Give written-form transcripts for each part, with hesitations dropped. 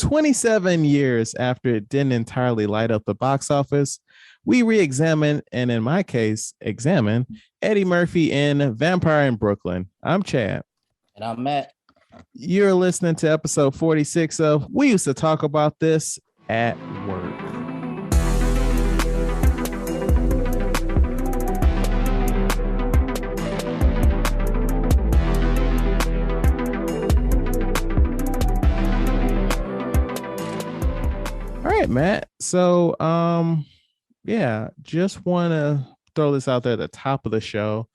27 years after it didn't entirely light up the box office, we re-examine, and in my case, examine Eddie Murphy in Vampire in Brooklyn. I'm Chad. And I'm Matt. You're listening to episode 46 of We Used to Talk About This at Work. All right, Matt. So, just want to throw this out there at the top of the show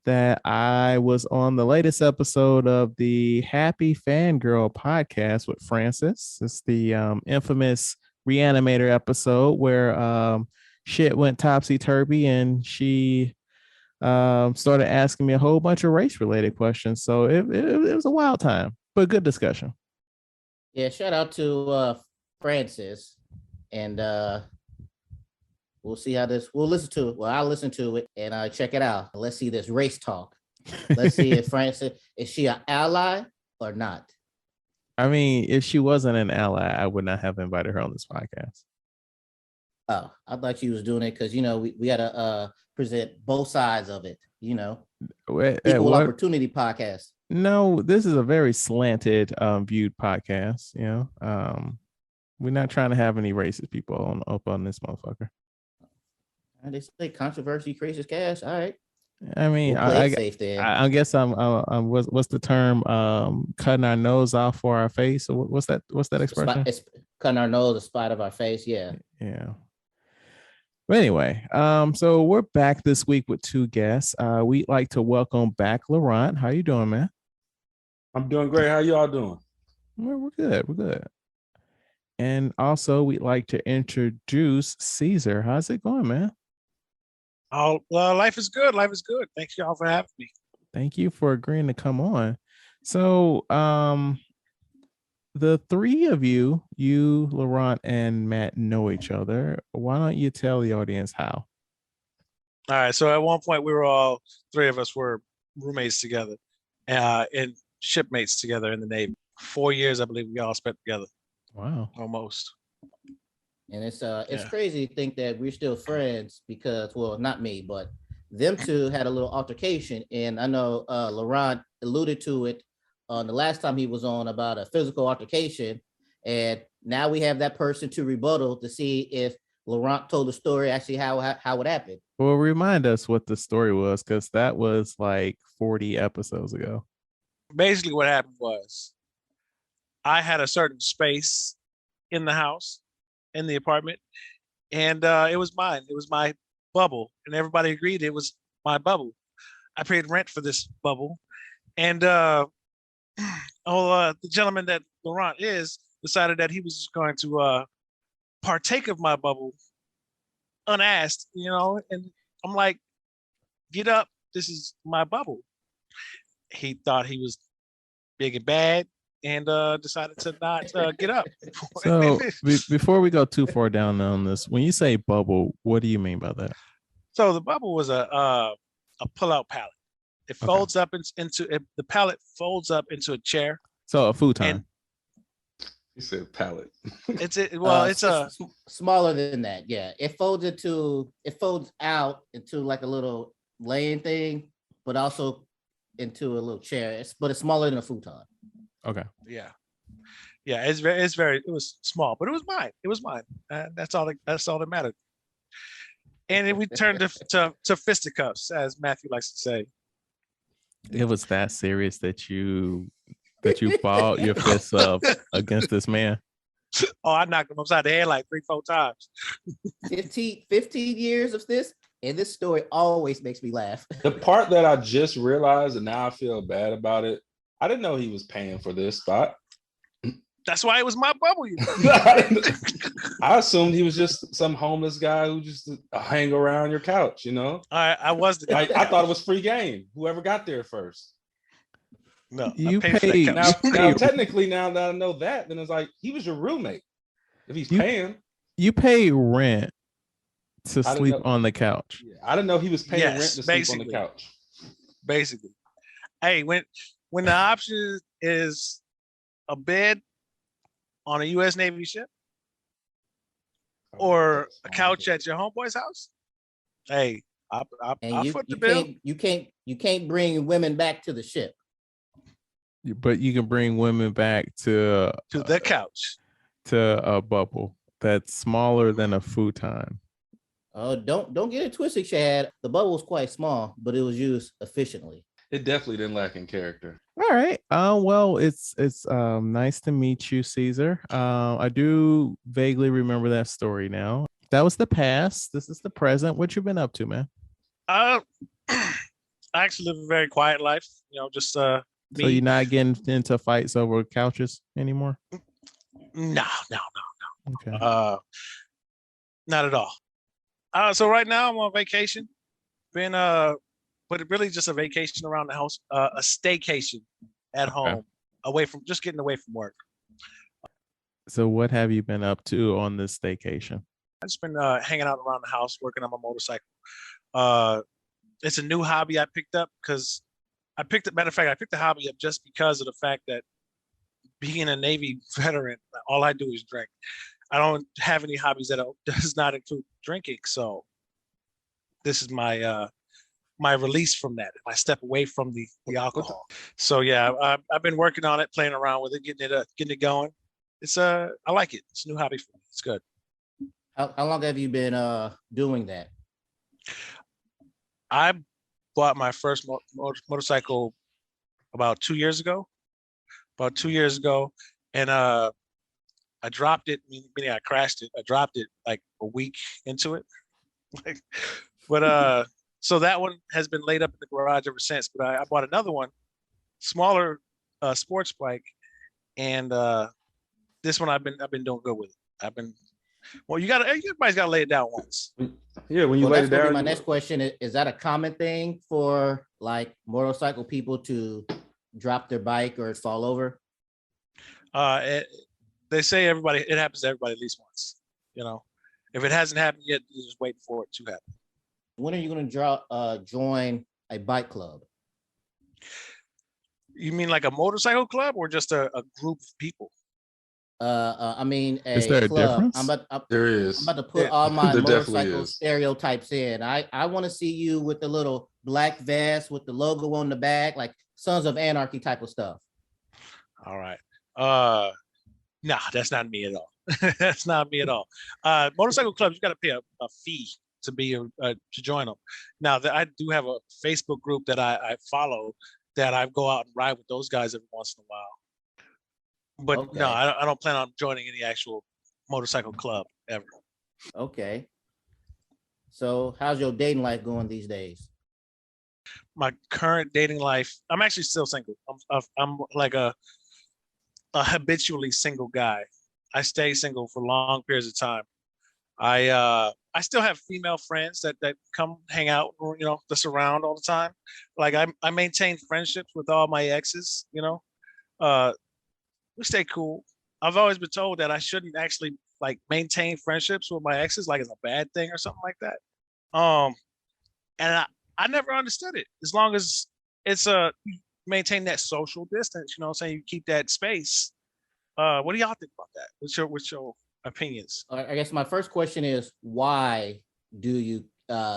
that I was on the latest episode of the Happy Fangirl Podcast with Frances. It's the infamous Reanimator episode where shit went topsy-turvy and she started asking me a whole bunch of race-related questions. So it was a wild time, but good discussion. Yeah, shout out to Frances. And we'll see how this, we'll listen to it. Well, I'll listen to it and check it out. Let's see this race talk. Let's see if Frances, is she an ally or not? I mean, if she wasn't an ally, I would not have invited her on this podcast. Oh, I thought she was doing it because, we got to present both sides of it, Equal opportunity podcast. No, this is a very slanted viewed podcast, We're not trying to have any racist people up on this motherfucker. And they say controversy creates cash. All right. I mean, I guess what's the term? Cutting our nose off for our face. So what's that expression? It's cutting our nose, the spot of our face. Yeah. Yeah. But anyway, so we're back this week with two guests. We'd like to welcome back Laurent. How you doing, man? I'm doing great. How y'all doing? We're good. We're good. And also, we'd like to introduce Caesar. How's it going, man? Oh, well, life is good. Life is good. Thanks, y'all, for having me. Thank you for agreeing to come on. So, the three of you, Laurent, and Matt, know each other. Why don't you tell the audience how? All right. So, at one point, three of us were roommates together and shipmates together in the Navy. 4 years, I believe, we all spent together. Wow. Almost. And it's crazy to think that we're still friends because, well, not me, but them two had a little altercation. And I know Laurent alluded to it on the last time he was on about a physical altercation. And now we have that person to rebuttal to see if Laurent told the story actually how it happened. Well, remind us what the story was, because that was like 40 episodes ago. Basically, what happened was I had a certain space in the house, in the apartment, and it was mine. It was my bubble, and everybody agreed it was my bubble. I paid rent for this bubble, and the gentleman that Laurent is decided that he was going to partake of my bubble unasked, and I'm like, get up, this is my bubble. He thought he was big and bad, and decided to not get up. So before we go too far down on this, when you say bubble, what do you mean by that? So the bubble was a pull-out pallet. It folds up the pallet folds up into a chair. So a futon. You said pallet. It's smaller than that. Yeah, it folds out into like a little laying thing, but also into a little chair. But it's smaller than a futon. Okay. Yeah. It was small, but it was mine. It was mine. That's all that mattered. And then we turned to fisticuffs, as Matthew likes to say. It was that serious that you balled your fists up against this man. Oh, I knocked him upside the head like 3-4 times. 15 years of this, and this story always makes me laugh. The part that I just realized, and now I feel bad about it, I didn't know he was paying for this spot. That's why it was my bubble. I assumed he was just some homeless guy who just hang around your couch, I was the guy. I thought it was free game. Whoever got there first. No, you paid. Now technically, now that I know that, then it's like he was your roommate. If he's paying, you pay rent to sleep on the couch. Yeah, I didn't know he was paying rent to sleep on the couch. Basically, hey, when the option is a bed on a U.S. Navy ship Oh, or that's a fine. couch at your homeboy's house, hey, And I you foot the you bill. can't bring women back to the ship. But you can bring women back To the couch. to a bubble that's smaller than a futon. Oh, don't get it twisted, Chad. The bubble was quite small, but it was used efficiently. It definitely didn't lack in character. All right. Well, it's nice to meet you, Caesar. I do vaguely remember that story now. That was the past. This is the present. What you been up to, man? I actually live a very quiet life. Just So me. you're not getting into fights over couches anymore? No. Okay. Not at all. So right now I'm on vacation. Been but it really just a vacation around the house, a staycation at home, just getting away from work. So what have you been up to on this staycation? I've just been hanging out around the house, working on my motorcycle. It's a new hobby I picked up because matter of fact, I picked the hobby up just because of the fact that being a Navy veteran, all I do is drink. I don't have any hobbies that does not include drinking. So this is my my release from that. My step away from the alcohol. So yeah, I've been working on it, playing around with it, getting it going. It's I like it. It's a new hobby for me. It's good. How long have you been doing that? I bought my first motorcycle about 2 years ago. And I dropped it, meaning I crashed it. I dropped it like a week into it. But so that one has been laid up in the garage ever since. But I bought another one, smaller sports bike, and this one I've been doing good with it. Everybody's gotta lay it down once. Yeah, when you Well, lay that's it gonna be down. my next question. Is that a common thing for like motorcycle people to drop their bike or fall over? They say it happens to everybody at least once. If it hasn't happened yet, you're just waiting for it to happen. When are you going to join a bike club? You mean like a motorcycle club or just a group of people? I mean, Is there a club. difference? There is. I'm about to put all my There definitely motorcycle is. stereotypes in. I want to see you with the little black vest with the logo on the back, like Sons of Anarchy type of stuff. All right. No, that's not me at all. That's not me at all. Motorcycle clubs, you got to pay a fee to be to join them. Now, I do have a Facebook group that I follow that I go out and ride with those guys every once in a while. But Okay. no, I don't plan on joining any actual motorcycle club ever. Okay. So how's your dating life going these days? My current dating life, I'm actually still single. I'm like a habitually single guy. I stay single for long periods of time. I still have female friends that come hang out, that's around all the time. Like I maintain friendships with all my exes, we stay cool. I've always been told that I shouldn't actually like maintain friendships with my exes like it's a bad thing or something like that. And I never understood it. As long as it's you maintain that social distance, what I'm saying, you keep that space. What do y'all think about that? What's your opinions? I guess my first question is, why do you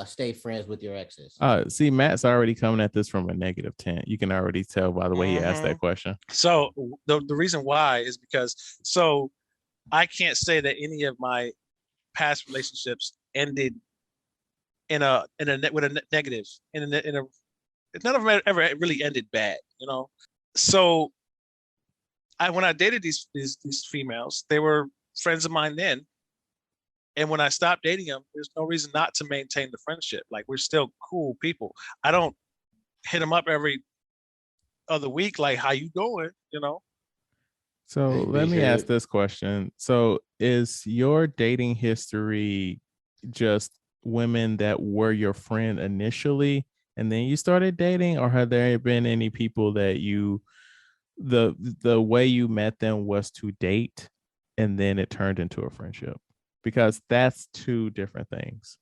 stay friends with your exes? See, Matt's already coming at this from a negative tint. You can already tell by the way he asked that question. So the reason why is because I can't say that any of my past relationships ended with a negative. None of them ever really ended bad, So when I dated these females, they were friends of mine then. And when I stopped dating them, there's no reason not to maintain the friendship. Like, we're still cool people. I don't hit them up every other week, like, how you doing, So Hey, let me big ask head. this question. So is your dating history just women that were your friend initially and then you started dating, or have there been any people that the way you met them was to date and then it turned into a friendship? Because that's two different things.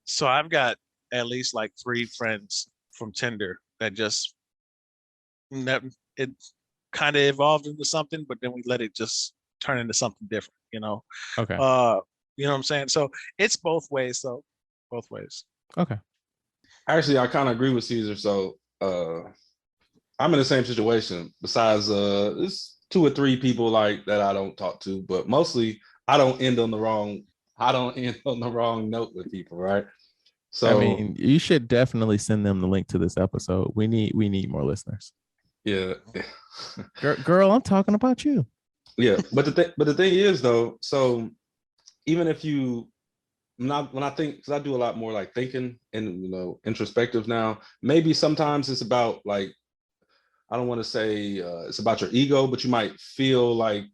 So I've got at least like 3 friends from Tinder that it kind of evolved into something, but then we let it just turn into something different, you know. Okay. You know what I'm saying? So it's both ways, so both ways. Okay. Actually, I kind of agree with Caesar. So I'm in the same situation. Besides, it's 2 or 3 people like that I don't talk to, but mostly I don't end on the wrong note with people, right? So I mean, you should definitely send them the link to this episode. We need more listeners. yeah. Girl, I'm talking about you. Yeah, but the thing is though, so even if you when I think, because I do a lot more like thinking and introspective now, maybe sometimes it's about like, I don't want to say it's about your ego, but you might feel like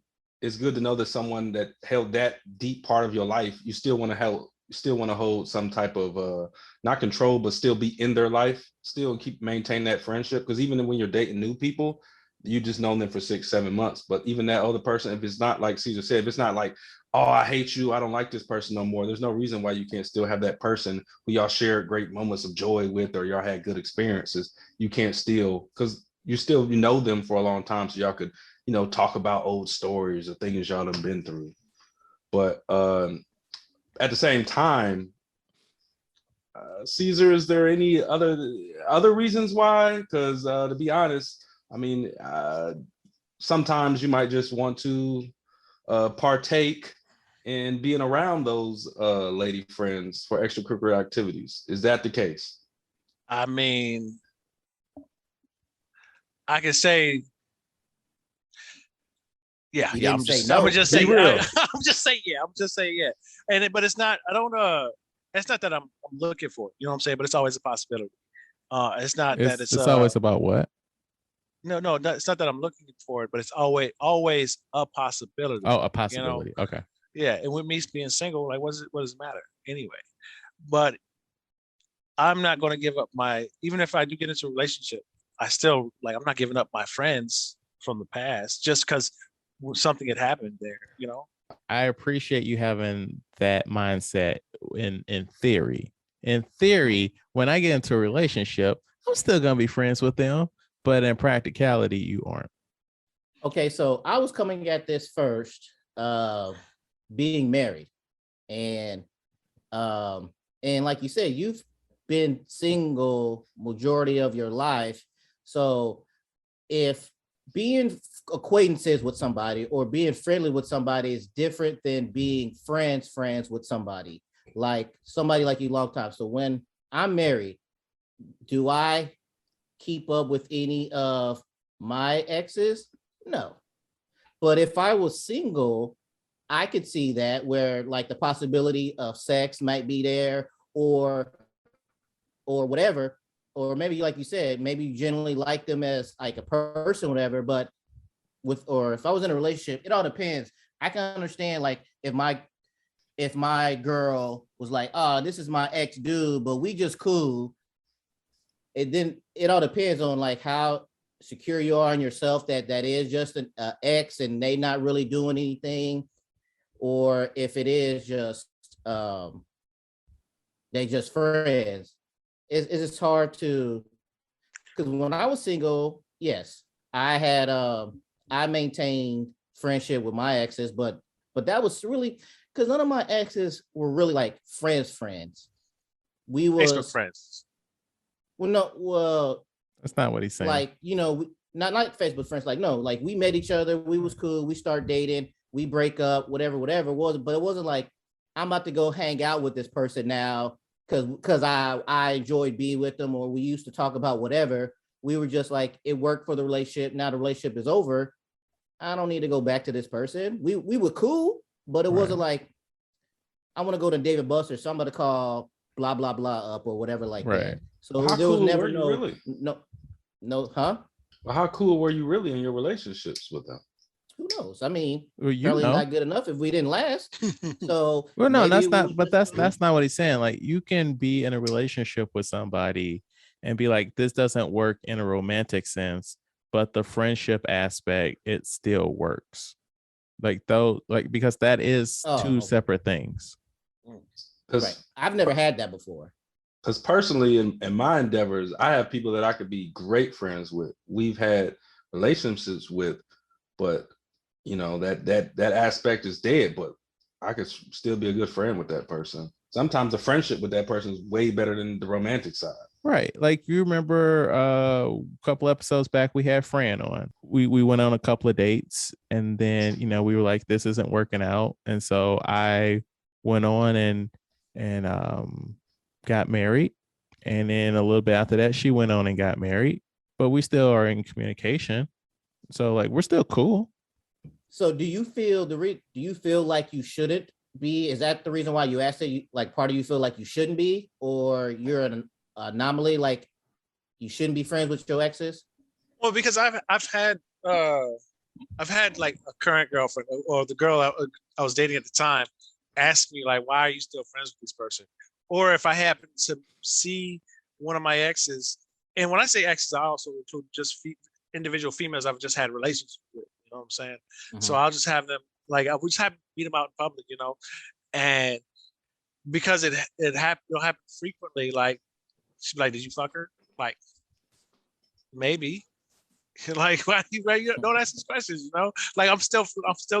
it's good to know that someone that held that deep part of your life, you still want to hold some type of not control, but still be in their life, still maintain that friendship. Because even when you're dating new people, you just know them for 6-7 months. But even that other person, if it's not like Caesar said, if it's not like, oh, I hate you, I don't like this person no more, there's no reason why you can't still have that person who y'all shared great moments of joy with, or y'all had good experiences. You can't still, because you know them for a long time, so y'all could talk about old stories or things y'all have been through. But at the same time, Caesar, is there any other reasons why? Because to be honest, I mean, sometimes you might just want to partake in being around those lady friends for extracurricular activities. Is that the case? I mean, I can say, yeah. I'm just saying, I'm just saying, yeah. But it's not. I don't. It's not that I'm looking for it. You know what I'm saying? But it's always a possibility. It's not that it's always about what? No, it's not that I'm looking for it, but it's always a possibility. Oh, a possibility. Okay. Yeah, and with me being single, like, what does it matter anyway? But I'm not going to give up even if I do get into a relationship, I still, like, I'm not giving up my friends from the past just because something had happened there, I appreciate you having that mindset in theory. In theory, when I get into a relationship, I'm still going to be friends with them, but in practicality, you aren't. Okay, so I was coming at this first, being married, and like you said, you've been single majority of your life. So if being acquaintances with somebody or being friendly with somebody is different than being friends with somebody like you long time. So when I'm married, do I keep up with any of my exes? No. But if I was single, I could see that, where like the possibility of sex might be there, or whatever, or maybe like you said, maybe you generally like them as like a person, whatever. But if I was in a relationship, it all depends. I can understand, like, if my girl was like, oh, this is my ex dude, but we just cool. Then it all depends on like how secure you are in yourself that is just an ex and they not really doing anything, or if it is just they just friends. It's hard to, because when I was single, yes, I had I maintained friendship with my exes, but that was really because none of my exes were really like friends. We was Facebook friends. Well, that's not what he's saying. Like, not like Facebook friends. Like, no, like we met each other, we was cool, we start dating, we break up, whatever it was. But it wasn't like I'm about to go hang out with this person now because I enjoyed being with them, or we used to talk about whatever. We were just like, it worked for the relationship. Now the relationship is over. I don't need to go back to this person. We were cool, but it wasn't like I want to go to David Buster's, so I'm gonna call blah blah blah up or whatever like that. So how there was cool never were you really? no, huh? Well, how cool were you really in your relationships with them? Who knows? I mean, well, probably not good enough if we didn't last. So well, no, that's not. But that's not what he's saying. Like, you can be in a relationship with somebody and be like, this doesn't work in a romantic sense, but the friendship aspect, it still works. Like, though, like, because that is two separate things. Right. I've never had that before. Because personally, in my endeavors, I have people that I could be great friends with. We've had relationships with, but that aspect is dead, but I could still be a good friend with that person. Sometimes the friendship with that person is way better than the romantic side. Right. Like you remember a couple episodes back, we had Fran on. We went on a couple of dates, and then, we were like, this isn't working out. And so I went on and got married. And then a little bit after that, she went on and got married, but we still are in communication. So like, we're still cool. So do you feel like you shouldn't be? Is that the reason why you asked it? Like part of you feel like you shouldn't be, or you're an anomaly, like you shouldn't be friends with your exes? Well, because I've had like a current girlfriend or the girl I was dating at the time ask me like, why are you still friends with this person? Or if I happen to see one of my exes, and when I say exes, I also include just individual females I've just had relationships with. You know what I'm saying? Mm-hmm. So I'll just have them, like, we just have to meet them out in public, and because it'll happen frequently. Like, she'd be like, "Did you fuck her?" Like, maybe. Like, why you don't ask these questions? Like, I'm still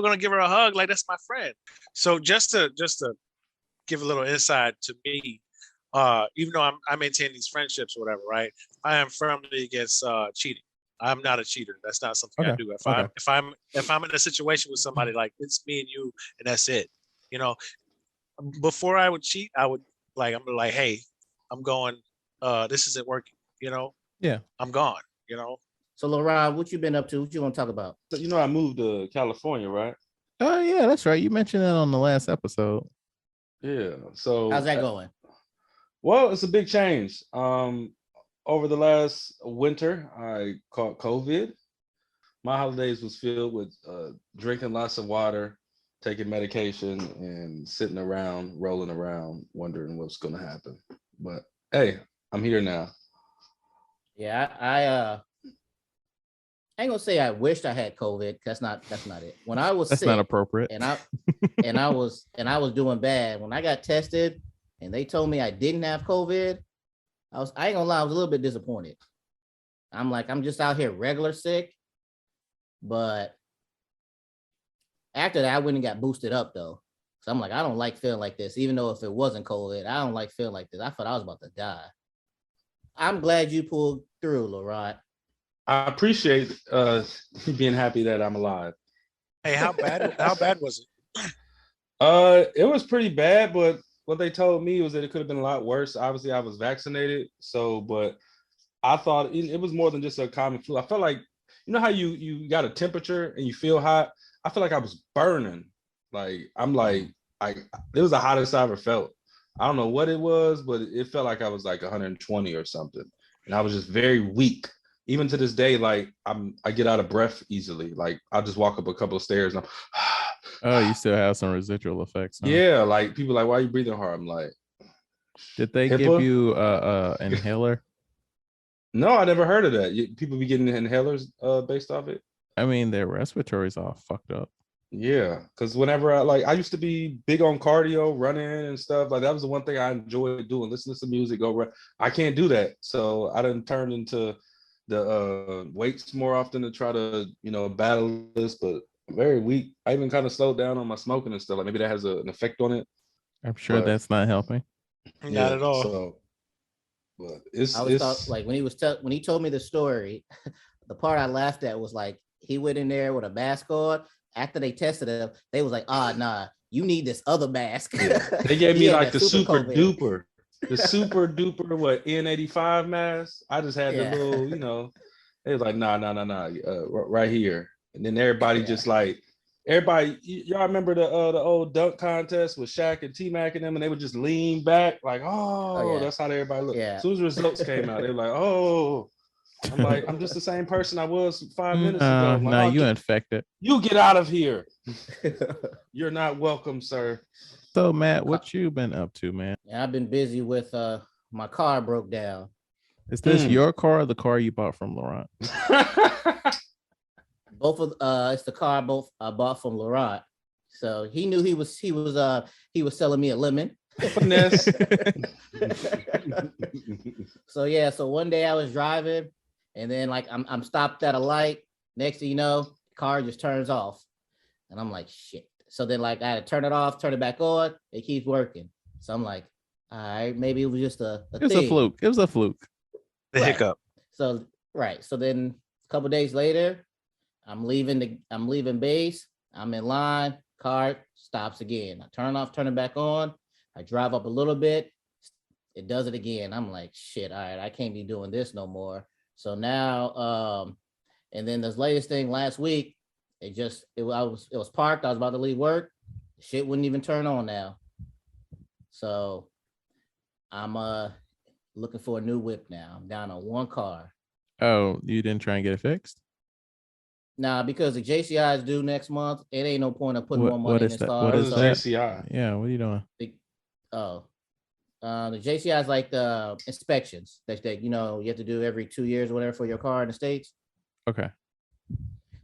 gonna give her a hug. Like, that's my friend. So just to give a little insight to me, even though I maintain these friendships or whatever, right? I am firmly against cheating. I'm not a cheater. That's not something I do. If I'm in a situation with somebody, like, it's me and you, and that's it. Before I would cheat, I'm like, hey, I'm going. This isn't working. Yeah, I'm gone. So Laurent, what you been up to? What you want to talk about? So, I moved to California, right? Oh yeah, that's right. You mentioned that on the last episode. Yeah. So how's that going? Well, it's a big change. Over the last winter, I caught COVID. My holidays was filled with drinking lots of water, taking medication, and sitting around, rolling around, wondering what's going to happen. But hey, I'm here now. Yeah, I ain't gonna say I wished I had COVID. That's not it. When I was that's sick, not appropriate. And I was doing bad. When I got tested and they told me I didn't have COVID, I ain't gonna lie, I was a little bit disappointed. I'm like, I'm just out here regular sick. But after that, I went and got boosted up though. So I'm like, I don't like feeling like this, even though if it wasn't COVID, I don't like feeling like this. I thought I was about to die. I'm glad you pulled through, Laurent. I appreciate you being happy that I'm alive. Hey, how bad was it? It was pretty bad, but what they told me was that it could have been a lot worse. Obviously, I was vaccinated, but I thought it was more than just a common flu. I felt like, how you got a temperature and you feel hot? I feel like I was burning. Like, it was the hottest I ever felt. I don't know what it was, but it felt like I was like 120 or something. And I was just very weak. Even to this day, like I get out of breath easily. Like I'll just walk up a couple of stairs and oh, you still have some residual effects. Huh? Yeah, like people are like, why are you breathing hard? I'm like, did they give you a inhaler? No, I never heard of that. People be getting inhalers based off it. I mean, their respiratory's all fucked up. Yeah, because whenever I used to be big on cardio, running and stuff. Like that was the one thing I enjoyed doing. Listen to some music, go run. I can't do that, so I didn't turn into the weights more often to try to battle this. But I'm very weak. I even kind of slowed down on my smoking and stuff. Like maybe that has an effect on it. I'm sure that's not helping. Not at all. So, but thought, like when he told me the story, the part I laughed at was like he went in there with a mask on. After they tested him, they was like, nah, you need this other mask. Yeah. They gave me like the super duper N95 mask. I just had the little, it was like, nah, right here. And then everybody just like, y'all remember the old dunk contest with Shaq and T-Mac and them, and they would just lean back like, that's how everybody looked. Yeah. As soon as results came out, they were like, oh. I'm like, I'm just the same person I was 5 minutes ago. Like, you infected. You get out of here. You're not welcome, sir. So, Matt, what you been up to, man? Yeah, I've been busy with my car broke down. Is this your car or the car you bought from Laurent? Both of it's the car I bought from Laurent. So he knew he was selling me a lemon. Finesse. So one day I was driving, and then like I'm stopped at a light. Next thing you know, car just turns off. And I'm like, shit. So then like I had to turn it off, turn it back on. It keeps working. So I'm like, all right, maybe it was just a It was thing. a fluke. It was a fluke. The hiccup. So So then a couple days later, I'm leaving base. I'm in line. Car stops again. I turn off, turn it back on. I drive up a little bit. It does it again. I'm like, shit. All right, I can't be doing this no more. So now, and then this latest thing last week, it was parked. I was about to leave work. Shit wouldn't even turn on now. So I'm looking for a new whip now. I'm down on one car. Oh, you didn't try and get it fixed? Nah, because the JCI is due next month. It ain't no point of putting more money in this car. What is So- that? JCI. Yeah, what are you doing? The JCI is like the inspections that you have to do every 2 years or whatever for your car in the States. Okay.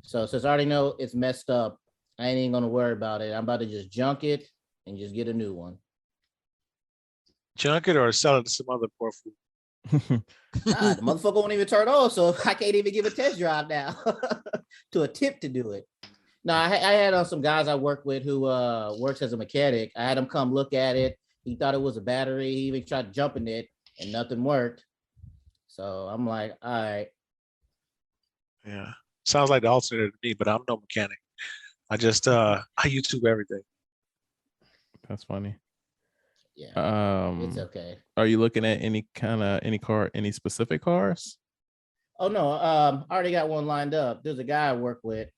So since I already know it's messed up, I ain't even gonna worry about it. I'm about to just junk it and just get a new one. Junk it or sell it to some other poor fool. Nah, the motherfucker won't even turn on, so I can't even give a test drive now to attempt to do it. No, I had some guys I work with who works as a mechanic. I had him come look at it. He thought it was a battery. He even tried jumping it, and nothing worked. So I'm like, all right. Yeah. Sounds like the alternative to me, but I'm no mechanic. I just I YouTube everything. That's funny. Yeah, it's okay. Are you looking at any specific cars? Oh no, I already got one lined up. There's a guy I work with.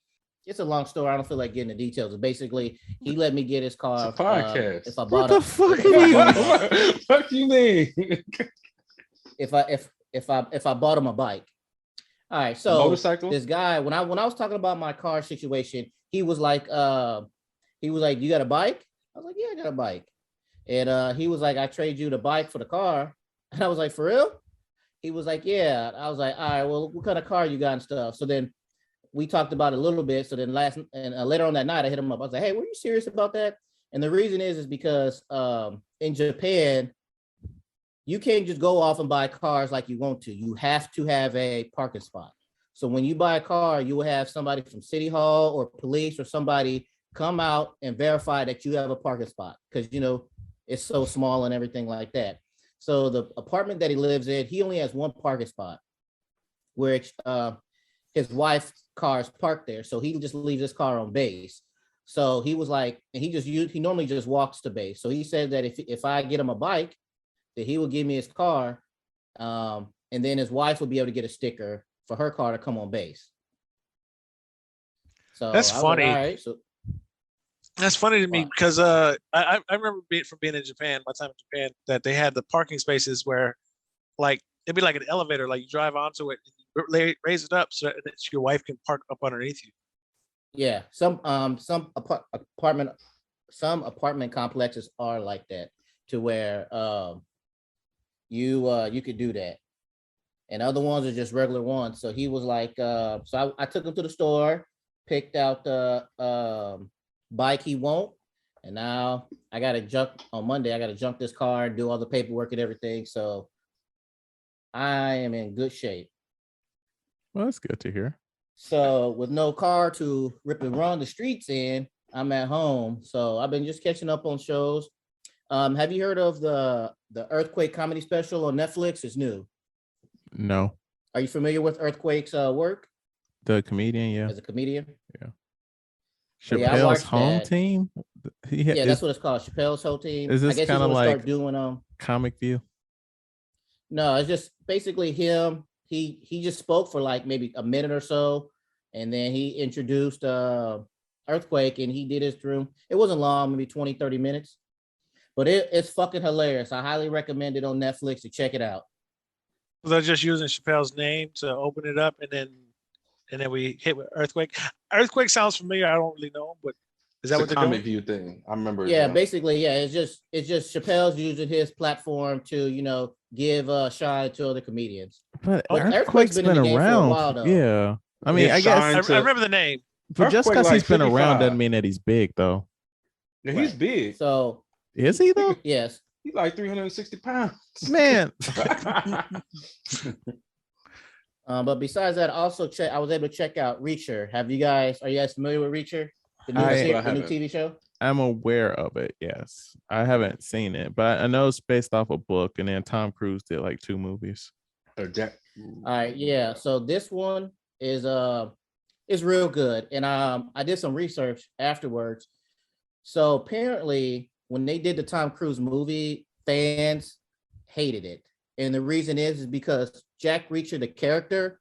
It's a long story. I don't feel like getting the details. But basically, he let me get his car. It's a podcast. If I What bought the fuck are you? What do you mean? if I bought him a bike. All right, so motorcycle. This guy, when I was talking about my car situation, he was like, "You got a bike?" I was like, "Yeah, I got a bike." And he was like, "I trade you the bike for the car," and I was like, "For real?" He was like, "Yeah." I was like, "All right, well, what kind of car you got and stuff?" So then we talked about it a little bit. So then later on that night, I hit him up. I was like, "Hey, were you serious about that?" And the reason is because in Japan, you can't just go off and buy cars like you want to. You have to have a parking spot. So when you buy a car, you will have somebody from City Hall or police or somebody come out and verify that you have a parking spot because, it's so small and everything like that. So the apartment that he lives in, he only has one parking spot where his wife's car is parked there. So he just leaves his car on base. So he was like, and he normally just walks to base. So he said that if I get him a bike, that he would give me his car, and then his wife would be able to get a sticker for her car to come on base. So That's funny. Like, all right, so that's funny to me because I remember being in Japan, my time in Japan, that they had the parking spaces where, like, it'd be like an elevator, like you drive onto it, and you raise it up so that your wife can park up underneath you. Yeah, some apartment complexes are like that, to where you could do that, and other ones are just regular ones. So he was like, so I took him to the store, picked out the bike he want, and now I got to junk on Monday. I got to junk this car and do all the paperwork and everything. So I am in good shape. Well, that's good to hear. So with no car to rip and run the streets in, I'm at home. So I've been just catching up on shows. Have you heard of the Earthquake comedy special on Netflix? It's new. No. Are you familiar with Earthquake's work? The comedian, yeah. As a comedian? Yeah. Yeah, Chappelle's Home Team? That's what it's called. Chappelle's Home Team. Is this kind of like start doing Comic View? No, it's just basically him. He just spoke for like maybe a minute or so, and then he introduced Earthquake, and he did his room. It wasn't long, maybe 20, 30 minutes. But it's fucking hilarious. I highly recommend it on Netflix to check it out. So they're just using Chappelle's name to open it up, and then we hit with Earthquake. Earthquake sounds familiar. I don't really know, but is that what they're doing? Comic View thing. I remember. Yeah, basically, yeah. It's just Chappelle's using his platform to give shine to other comedians. But Earthquake's been in the game around. for a while, though. Yeah, I mean, I guess I remember the name. But just because he's been 55. around doesn't mean that he's big, though. Yeah, he's big. So is he though? Yes. He's like 360 pounds. Man. But besides that, I was able to check out Reacher. Are you guys familiar with Reacher? The new, I the new TV show? I'm aware of it. Yes, I haven't seen it, but I know it's based off a book, and then Tom Cruise did like 2 movies. All right, yeah. So this one is real good, and I did some research afterwards. So apparently, when they did the Tom Cruise movie, fans hated it, and the reason is because Jack Reacher, the character,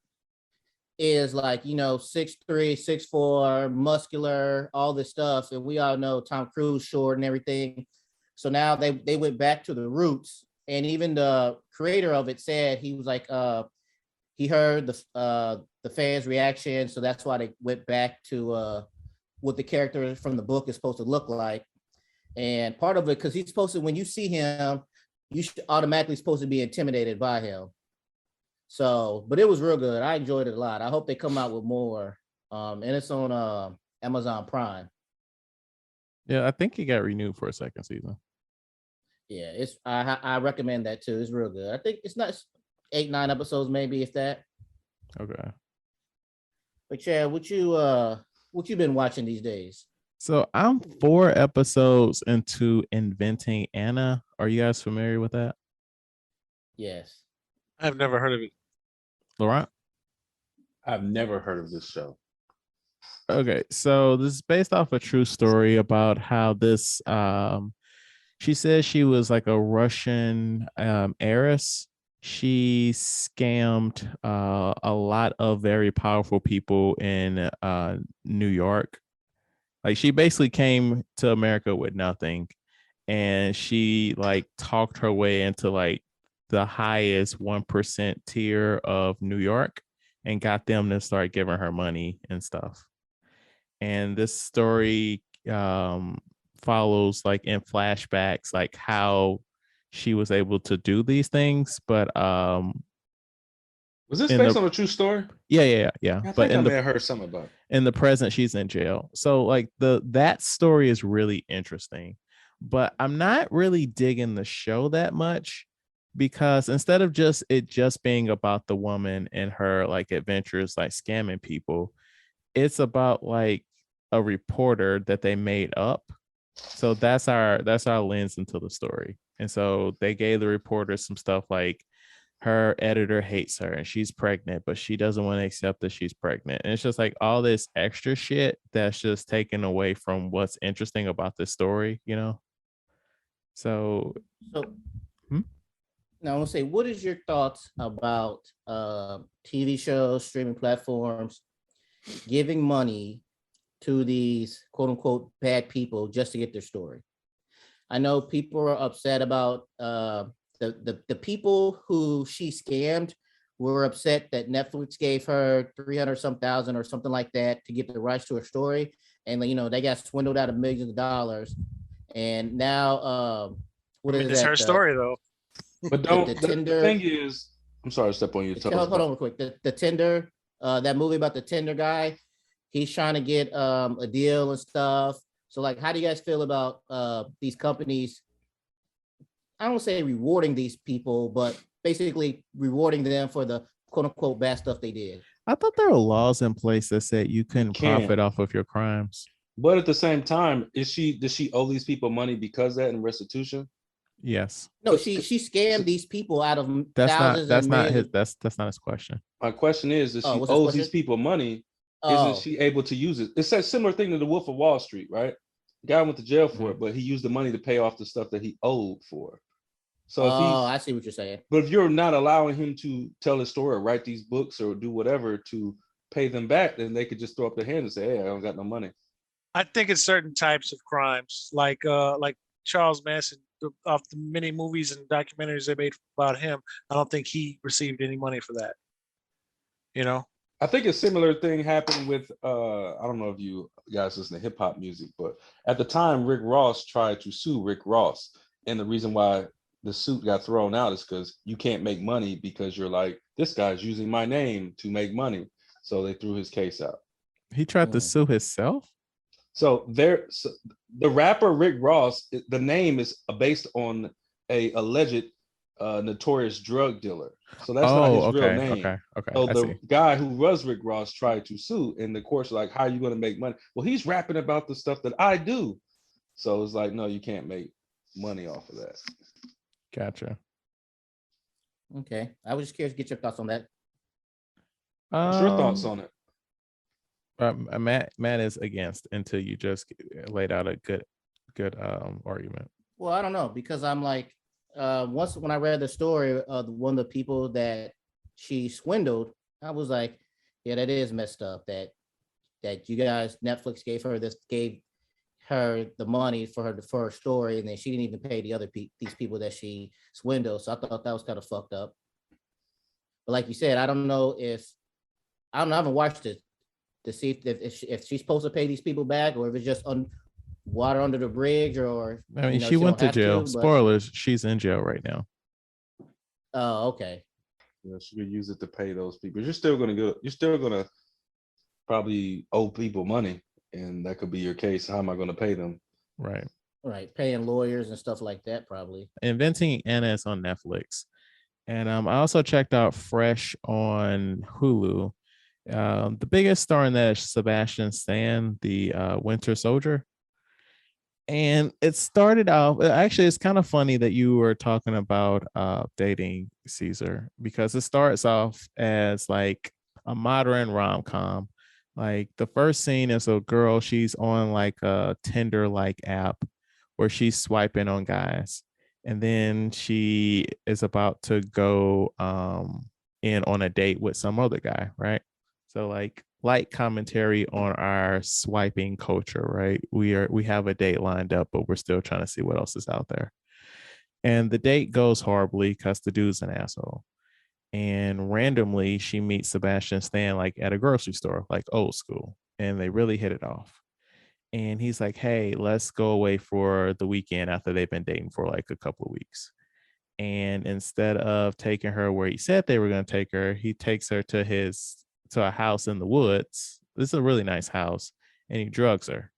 is like 6'3", 6'4", muscular, all this stuff, and we all know Tom Cruise short and everything. So now they went back to the roots, and even the creator of it said he was like he heard the fans' reaction, so that's why they went back to what the character from the book is supposed to look like. And part of it, because he's supposed to, when you see him, you should automatically supposed to be intimidated by him. So, but it was real good. I enjoyed it a lot. I hope they come out with more. And it's on Amazon Prime. Yeah, I think he got renewed for a second season. Yeah, I recommend that too. It's real good. I think it's not 8-9 episodes, maybe, if that. Okay. But Chad, what you been watching these days? So I'm 4 episodes into Inventing Anna. Are you guys familiar with that? Yes. I've never heard of it. Laurent? I've never heard of this show. Okay, so this is based off a true story about how this she says she was like a Russian heiress. She scammed a lot of very powerful people in New York. Like, she basically came to America with nothing, and she like talked her way into like the highest 1% tier of New York and got them to start giving her money and stuff. And this story follows like in flashbacks, like how she was able to do these things. But was this based on a true story? Yeah. I But think I may have heard something about it. In the present, she's in jail. So like that story is really interesting, but I'm not really digging the show that much, because instead of just being about the woman and her like adventures like scamming people, it's about like a reporter that they made up. So that's our lens into the story. And so they gave the reporter some stuff like her editor hates her and she's pregnant, but she doesn't want to accept that she's pregnant. And it's just like all this extra shit that's just taken away from what's interesting about this story, So now I want to say, what is your thoughts about TV shows, streaming platforms giving money to these quote unquote bad people just to get their story? I know people are upset about the people who she scammed were upset that Netflix gave her 300 some thousand or something like that to get the rights to her story, and they got swindled out of millions of dollars. And now it's her story though. But the thing is, I'm sorry to step on your toes. Hold on real quick. The Tinder, that movie about the Tinder guy, he's trying to get a deal and stuff. So like, how do you guys feel about these companies? I don't say rewarding these people, but basically rewarding them for the quote unquote bad stuff they did. I thought there were laws in place that said you couldn't profit off of your crimes. But at the same time, does she owe these people money because of that in restitution? Yes. No, she scammed these people out of thousands. That's not his question. My question is, if she owes these people money, isn't she able to use it? It's a similar thing to the Wolf of Wall Street, right? The guy went to jail for it, but he used the money to pay off the stuff that he owed for. So I see what you're saying. But if you're not allowing him to tell his story or write these books or do whatever to pay them back, then they could just throw up their hands and say, "Hey, I don't got no money." I think it's certain types of crimes, like Charles Manson, off the many movies and documentaries they made about him. I don't think he received any money for that. I think a similar thing happened with I don't know if you guys listen to hip hop music, but at the time Rick Ross tried to sue Rick Ross, and the reason why the suit got thrown out is because you can't make money because you're like, this guy's using my name to make money, so they threw his case out. He tried to sue himself. So the rapper Rick Ross, the name is based on a alleged notorious drug dealer. So that's not his real name. Okay. So I the see. guy who was Rick Ross tried to sue, and the court's like, how are you going to make money? Well, he's rapping about the stuff that I do. So it's like, no, you can't make money off of that. Gotcha. Okay. I was just curious to get your thoughts on that. What's your thoughts on it? Matt is against until you just laid out a good argument. Well, I don't know, because I'm like, once when I read the story of one of the people that she swindled, I was like, yeah, that is messed up. That you guys, Netflix gave her the money for her story, and then she didn't even pay the other these people that she swindled. So I thought that was kind of fucked up. But like you said, I don't know. I haven't watched it to see if she's supposed to pay these people back, or if it's just water under the bridge, or I mean, she went to jail. Spoilers: she's in jail right now. Oh, okay. Yeah, she could use it to pay those people. You're still gonna probably owe people money, and that could be your case. How am I going to pay them? Right. Paying lawyers and stuff like that, probably. Inventing Anna is on Netflix, and I also checked out Fresh on Hulu. The biggest star in that is Sebastian Stan, the Winter Soldier. And it started out, actually, it's kind of funny that you were talking about dating Caesar, because it starts off as like a modern rom-com. Like the first scene is a girl, she's on like a Tinder like app where she's swiping on guys. And then she is about to go in on a date with some other guy, right? So like light commentary on our swiping culture, right? We have a date lined up, but we're still trying to see what else is out there. And the date goes horribly because the dude's an asshole. And randomly she meets Sebastian Stan like at a grocery store, like old school, and they really hit it off. And he's like, hey, let's go away for the weekend after they've been dating for like a couple of weeks. And instead of taking her where he said they were going to take her, he takes her to a house in the woods. This is a really nice house, and he drugs her.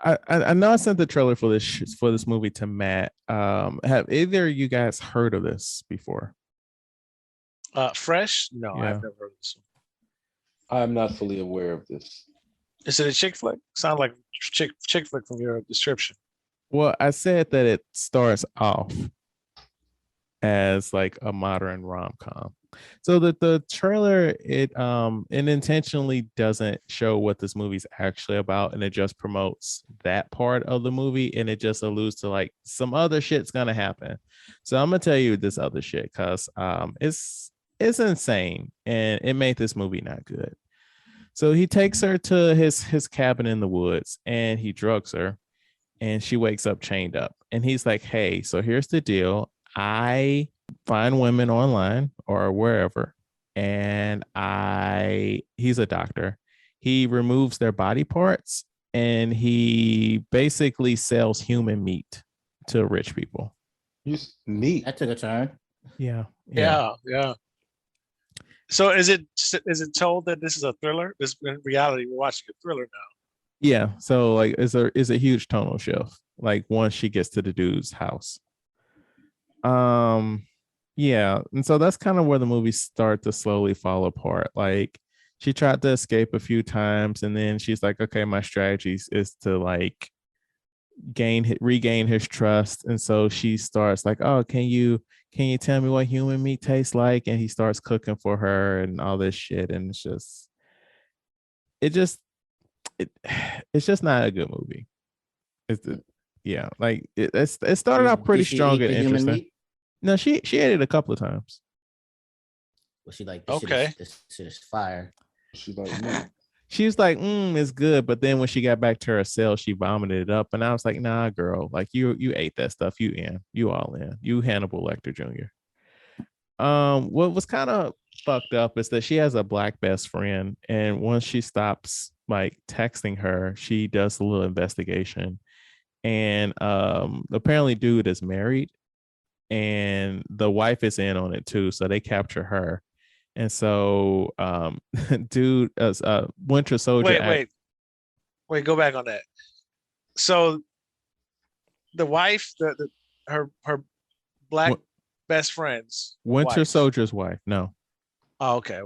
I know I sent the trailer for this movie to Matt. Have either of you guys heard of this before? Fresh? No, Yeah. I've never heard of this one. I'm not fully aware of this. Is it a chick flick? Sound like chick flick from your description. Well, I said that it starts off as like a modern rom-com. So the trailer, it intentionally doesn't show what this movie's actually about, and it just promotes that part of the movie, and it just alludes to like some other shit's gonna happen. So I'm gonna tell you this other shit because it's insane, and it made this movie not good. So he takes her to his cabin in the woods, and he drugs her, and she wakes up chained up. And he's like, hey, so here's the deal. I find women online or wherever, and he's a doctor. He removes their body parts, and he basically sells human meat to rich people. Meat. That took a turn. Yeah. So is it told that this is a thriller? This in reality, we're watching a thriller now. Yeah. So like it's a huge tonal shift. Like once she gets to the dude's house. Yeah. And so that's kind of where the movies start to slowly fall apart. Like she tried to escape a few times, and then she's like, okay, my strategy is to like regain his trust. And so she starts like, oh, can you tell me what human meat tastes like? And he starts cooking for her and all this shit. And it's just not a good movie. It started out pretty strong and interesting. No, she ate it a couple of times. Well, she like, this shit is fire. She's like, she was like, it's good. But then when she got back to her cell, she vomited it up. And I was like, nah, girl, like you ate that stuff. You all in. You Hannibal Lecter Jr. What was kind of fucked up is that she has a black best friend. And once she stops like texting her, she does a little investigation. And apparently dude is married, and the wife is in on it too. So they capture her. And so dude, Winter Soldier. Wait, go back on that. So the wife, her black best friend's Winter wife. Soldier's wife. No. Oh, okay.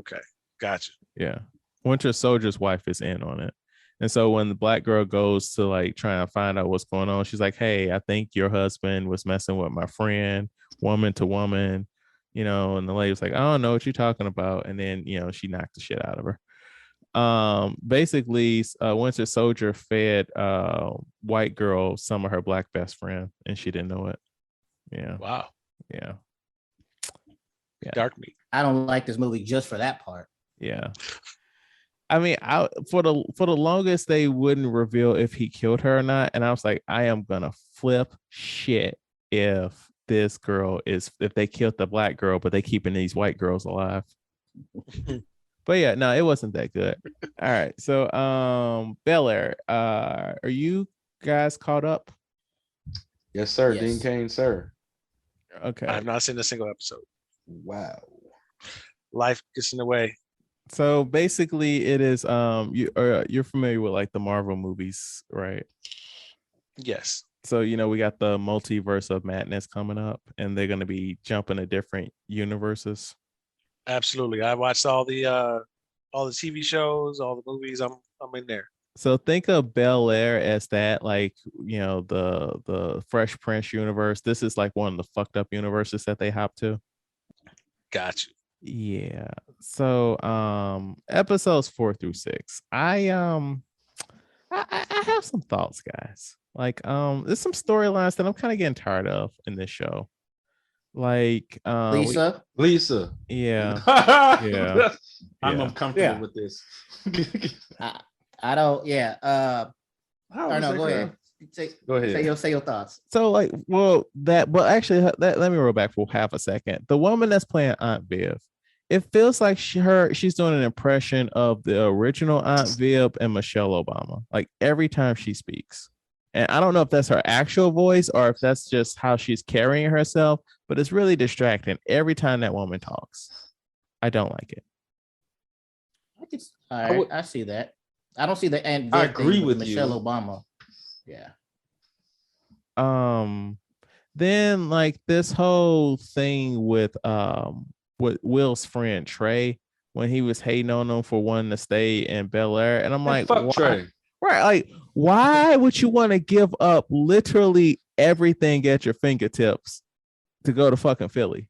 Gotcha. Yeah. Winter Soldier's wife is in on it. And so when the black girl goes to like try and find out what's going on, she's like, hey, I think your husband was messing with my friend, woman to woman, and the lady was like, I don't know what you're talking about. And then, she knocked the shit out of her. Basically, Winter Soldier fed white girl some of her black best friend, and she didn't know it. Yeah. Wow. Yeah. Dark meat. I don't like this movie just for that part. Yeah. I mean, for the longest they wouldn't reveal if he killed her or not, and I was like, I am gonna flip shit if this girl if they killed the black girl, but they keeping these white girls alive. But yeah, no, it wasn't that good. All right, so Bel-Air, are you guys caught up? Yes, sir. Yes. Dean Cain, sir. Okay, I have not seen a single episode. Wow. Life gets in the way. so basically, it is you're familiar with like the Marvel movies, right? Yes. So we got the multiverse of madness coming up, and they're gonna be jumping to different universes. Absolutely. I watched all the TV shows, all the movies. I'm in there. So think of Bel-Air as that, like, the Fresh Prince universe. This is like one of the fucked up universes that they hop to. Got you. Yeah. So episodes 4 through 6. I have some thoughts, guys. Like there's some storylines that I'm kind of getting tired of in this show. Like Lisa. Yeah. Yeah. I'm Yeah. uncomfortable with this. I don't. Yeah. How I is don't know. that Go ahead. Go ahead. Say your thoughts. So like, actually, let me roll back for half a second. The woman that's playing Aunt Viv, it feels like she's doing an impression of the original Aunt Viv and Michelle Obama, like every time she speaks. And I don't know if that's her actual voice or if that's just how she's carrying herself, but it's really distracting every time that woman talks. I don't like it. All right, I see that. I don't see the Aunt Viv I agree thing with Michelle you. Obama. Yeah. Then like this whole thing with Will's friend Trey, when he was hating on him for wanting to stay in Bel-Air, and I'm like, fuck why? Trey. Right, like why would you want to give up literally everything at your fingertips to go to fucking Philly?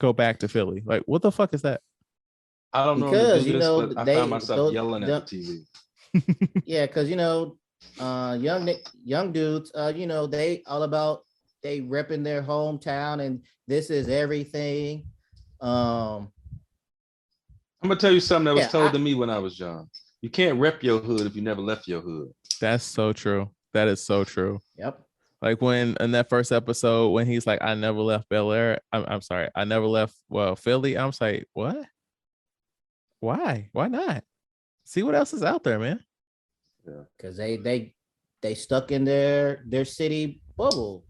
Go back to Philly. Like, what the fuck is that? I don't know Because this, but I found myself yelling at the TV. Yeah, because young dudes, they all about they repping their hometown and this is everything. I'm gonna tell you something that was told to me when I was young. You can't rep your hood if you never left your hood. That's so true. That is so true. Yep. Like when in that first episode, when he's like, I never left Bel-Air. I'm sorry, I never left Philly. I'm like, what? Why? Why not? See what else is out there, man. Yeah. Because they stuck in their city bubble.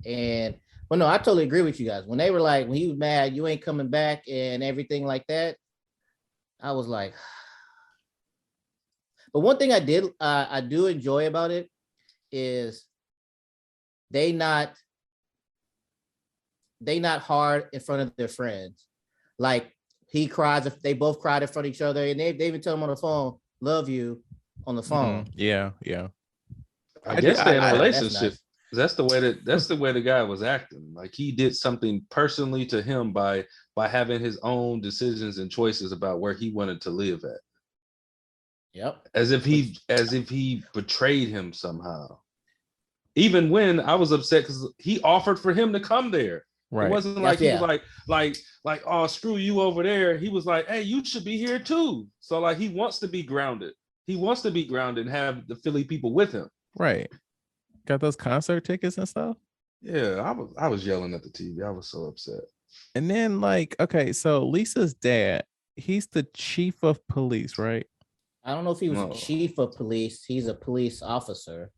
And no, I totally agree with you guys. When they were like, when he was mad, you ain't coming back and everything like that, I was like, but one thing I do enjoy about it is they not hard in front of their friends. Like he cries if they both cried in front of each other, and they even tell him on the phone, "Love you," on the phone. Yeah. I guess they're in a relationship. That's the way the guy was acting. Like he did something personally to him by having his own decisions and choices about where he wanted to live at. Yep. As if he betrayed him somehow. Even when I was upset because he offered for him to come there. Right. It wasn't like he was like, oh, screw you over there. He was like, hey, you should be here too. So like he wants to be grounded. He wants to be grounded and have the Philly people with him. Right. Got those concert tickets and stuff. Yeah, I was yelling at the TV. I was so upset. And then like, okay, so Lisa's dad, he's the chief of police, right? I don't know if he was chief of police. He's a police officer.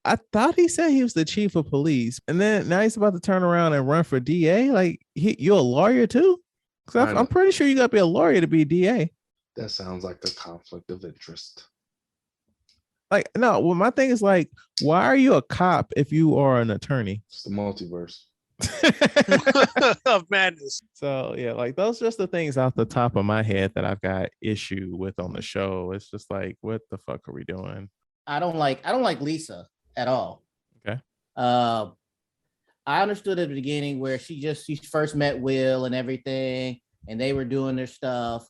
I thought he said he was the chief of police, and then now he's about to turn around and run for DA. Like you're a lawyer too? Because I'm pretty sure you got to be a lawyer to be DA. That sounds like the conflict of interest. Like no, well, my thing is like, why are you a cop if you are an attorney? It's the multiverse. of madness. So yeah, like those are just the things off the top of my head that I've got issue with on the show. It's just like, what the fuck are we doing? I don't like Lisa at all. Okay. I understood at the beginning where she first met Will and everything, and they were doing their stuff.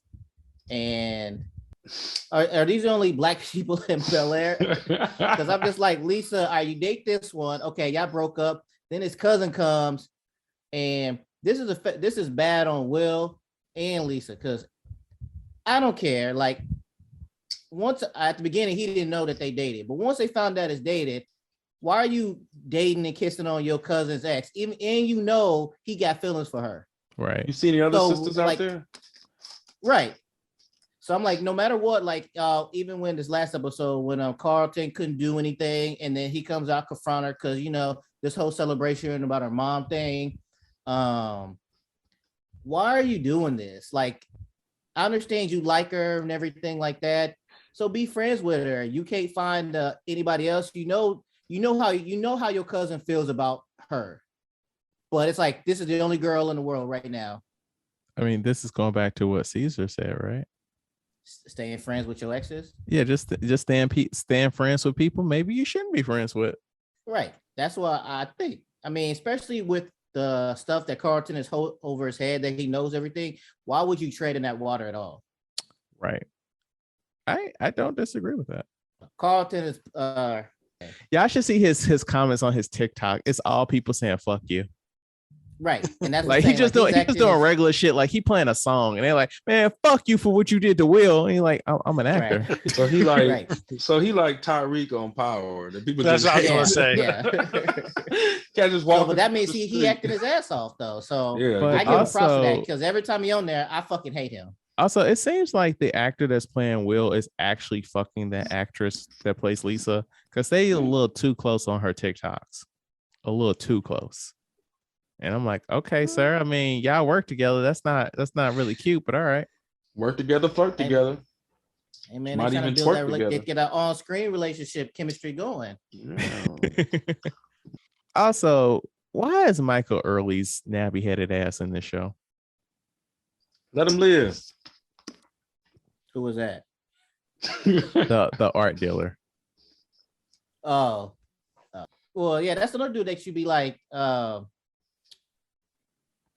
And are these the only black people in Bel-Air? Because I'm just like, Lisa, you date this one? Okay, y'all broke up. Then his cousin comes, and this is bad on Will and Lisa, because I don't care. Like, once at the beginning, he didn't know that they dated, but once they found out it's dated, why are you dating and kissing on your cousin's ex? Even and you know he got feelings for her. Right. You see any other sisters out there? Right. So I'm like, no matter what, like even when this last episode, when Carlton couldn't do anything, and then he comes out confront her because this whole celebration about her mom thing. Why are you doing this? Like, I understand you like her and everything like that. So be friends with her. You can't find anybody else. You know how your cousin feels about her. But it's like, this is the only girl in the world right now. I mean, this is going back to what Caesar said, right? Staying friends with your exes. Yeah, just staying friends with people maybe you shouldn't be friends with. Right. That's what I think. I mean, especially with the stuff that Carlton is over his head, that he knows everything. Why would you tread in that water at all? Right. I don't disagree with that. Carlton is yeah, I should see his comments on his TikTok. It's all people saying "fuck you." Right, and that's like he's just doing regular shit. Like he playing a song, and they're like, "Man, fuck you for what you did to Will." And he's like, "I'm an actor." Right. So he like, so he like Tyreek on Power. The people. That's what I was gonna say. Yeah. Can't just walk. But that means he acted his ass off though. So yeah, I give him props for that, because every time he on there, I fucking hate him. Also, it seems like the actor that's playing Will is actually fucking the actress that plays Lisa, because they a little too close on her TikToks, a little too close. And I'm like, okay, sir. I mean, y'all work together. That's not really cute, but all right. Work together, flirt together. Hey man, they're trying to build that get an on-screen relationship chemistry going. Yeah. Also, why is Michael Early's nappy-headed ass in this show? Let him live. Who was that? the art dealer. Oh. Well, yeah, that's another dude that should be like,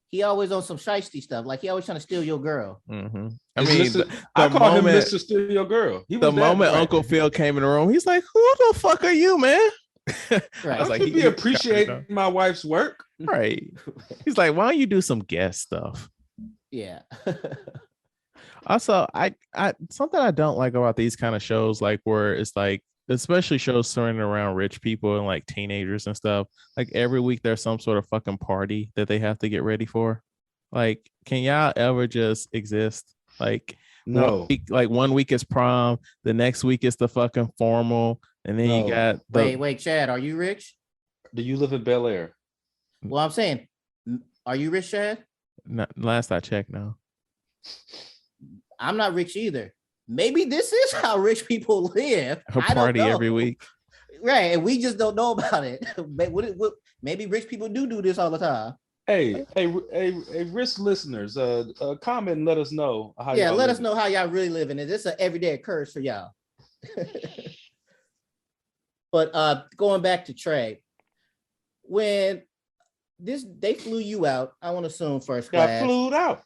he always on some shiesty stuff. Like he always trying to steal your girl. Mm-hmm. I mean, I call him Mr. Steal Your Girl. The moment Uncle Phil came in the room, he's like, "Who the fuck are you, man?" Right. I was like, he appreciating my wife's work. Right. He's like, "Why don't you do some guest stuff?" Yeah. Also, I something I don't like about these kind of shows, like where it's like, especially shows centered around rich people and like teenagers and stuff, like every week there's some sort of fucking party that they have to get ready for. Like, can y'all ever just exist? Like, no. One week is prom, the next week is the fucking formal, and then you got wait, Chad, are you rich? Do you live in Bel-Air? Well, I'm saying, are you rich, Chad? Last I checked, no. I'm not rich either. Maybe this is how rich people live. A party every week. Right. And we just don't know about it. Maybe rich people do this all the time. Hey, rich listeners, comment and let us know how let us know how y'all really living. Is this an everyday occurrence for y'all? But going back to Trey, when they flew you out, I want to assume first class. Got flew out.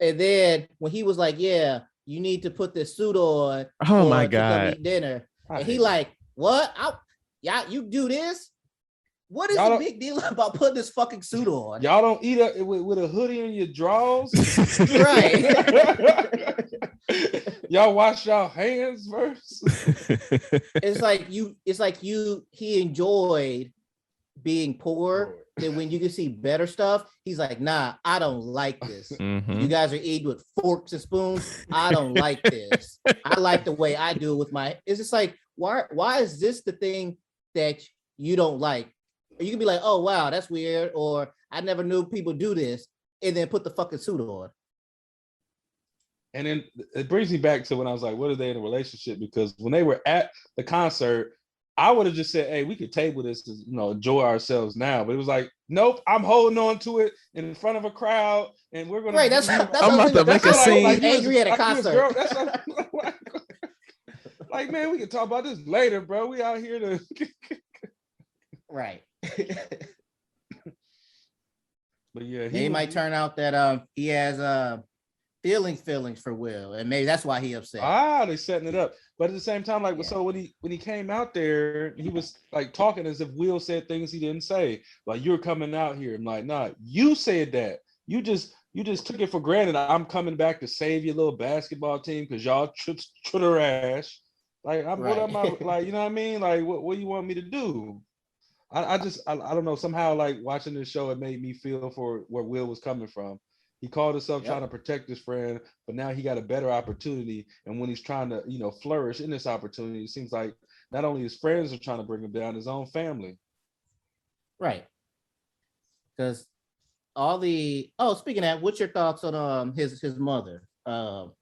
And then when he was like, yeah, you need to put this suit on. Oh my God. Eat dinner. And he like, what? You do this? What is the big deal about putting this fucking suit on? Y'all don't eat with a hoodie in your drawers? Right. Y'all wash y'all hands first? He enjoyed being poor. Then when you can see better stuff, he's like, nah, I don't like this. Mm-hmm. You guys are eating with forks and spoons. I don't like this. I like the way I do it with my. It's just like, why is this the thing that you don't like? Or you can be like, oh wow, that's weird, or I never knew people do this, and then put the fucking suit on. And then it brings me back to when I was like, what are they in a relationship? Because when they were at the concert, I would have just said, hey, we could table this to, enjoy ourselves now. But it was like, nope, I'm holding on to it in front of a crowd, and we're gonna. Right, that's I'm about to make a scene. Like angry at a concert. That's like, man, we can talk about this later, bro. We out here to. Right. But yeah, he might turn out that he has feelings for Will, and maybe that's why he upset. They're setting it up. But at the same time, like, so when he came out there, he was like talking as if Will said things he didn't say. Like, you're coming out here. I'm like, nah, you said that. You just took it for granted. I'm coming back to save your little basketball team because y'all tripped her ass. Like, what am I like? You know what I mean? Like, what do you want me to do? I don't know. Somehow, like, watching this show, it made me feel for where Will was coming from. He called himself trying to protect his friend, but now he got a better opportunity. And when he's trying to, flourish in this opportunity, it seems like not only his friends are trying to bring him down, his own family. Right. Because speaking of that, what's your thoughts on his mother? I'm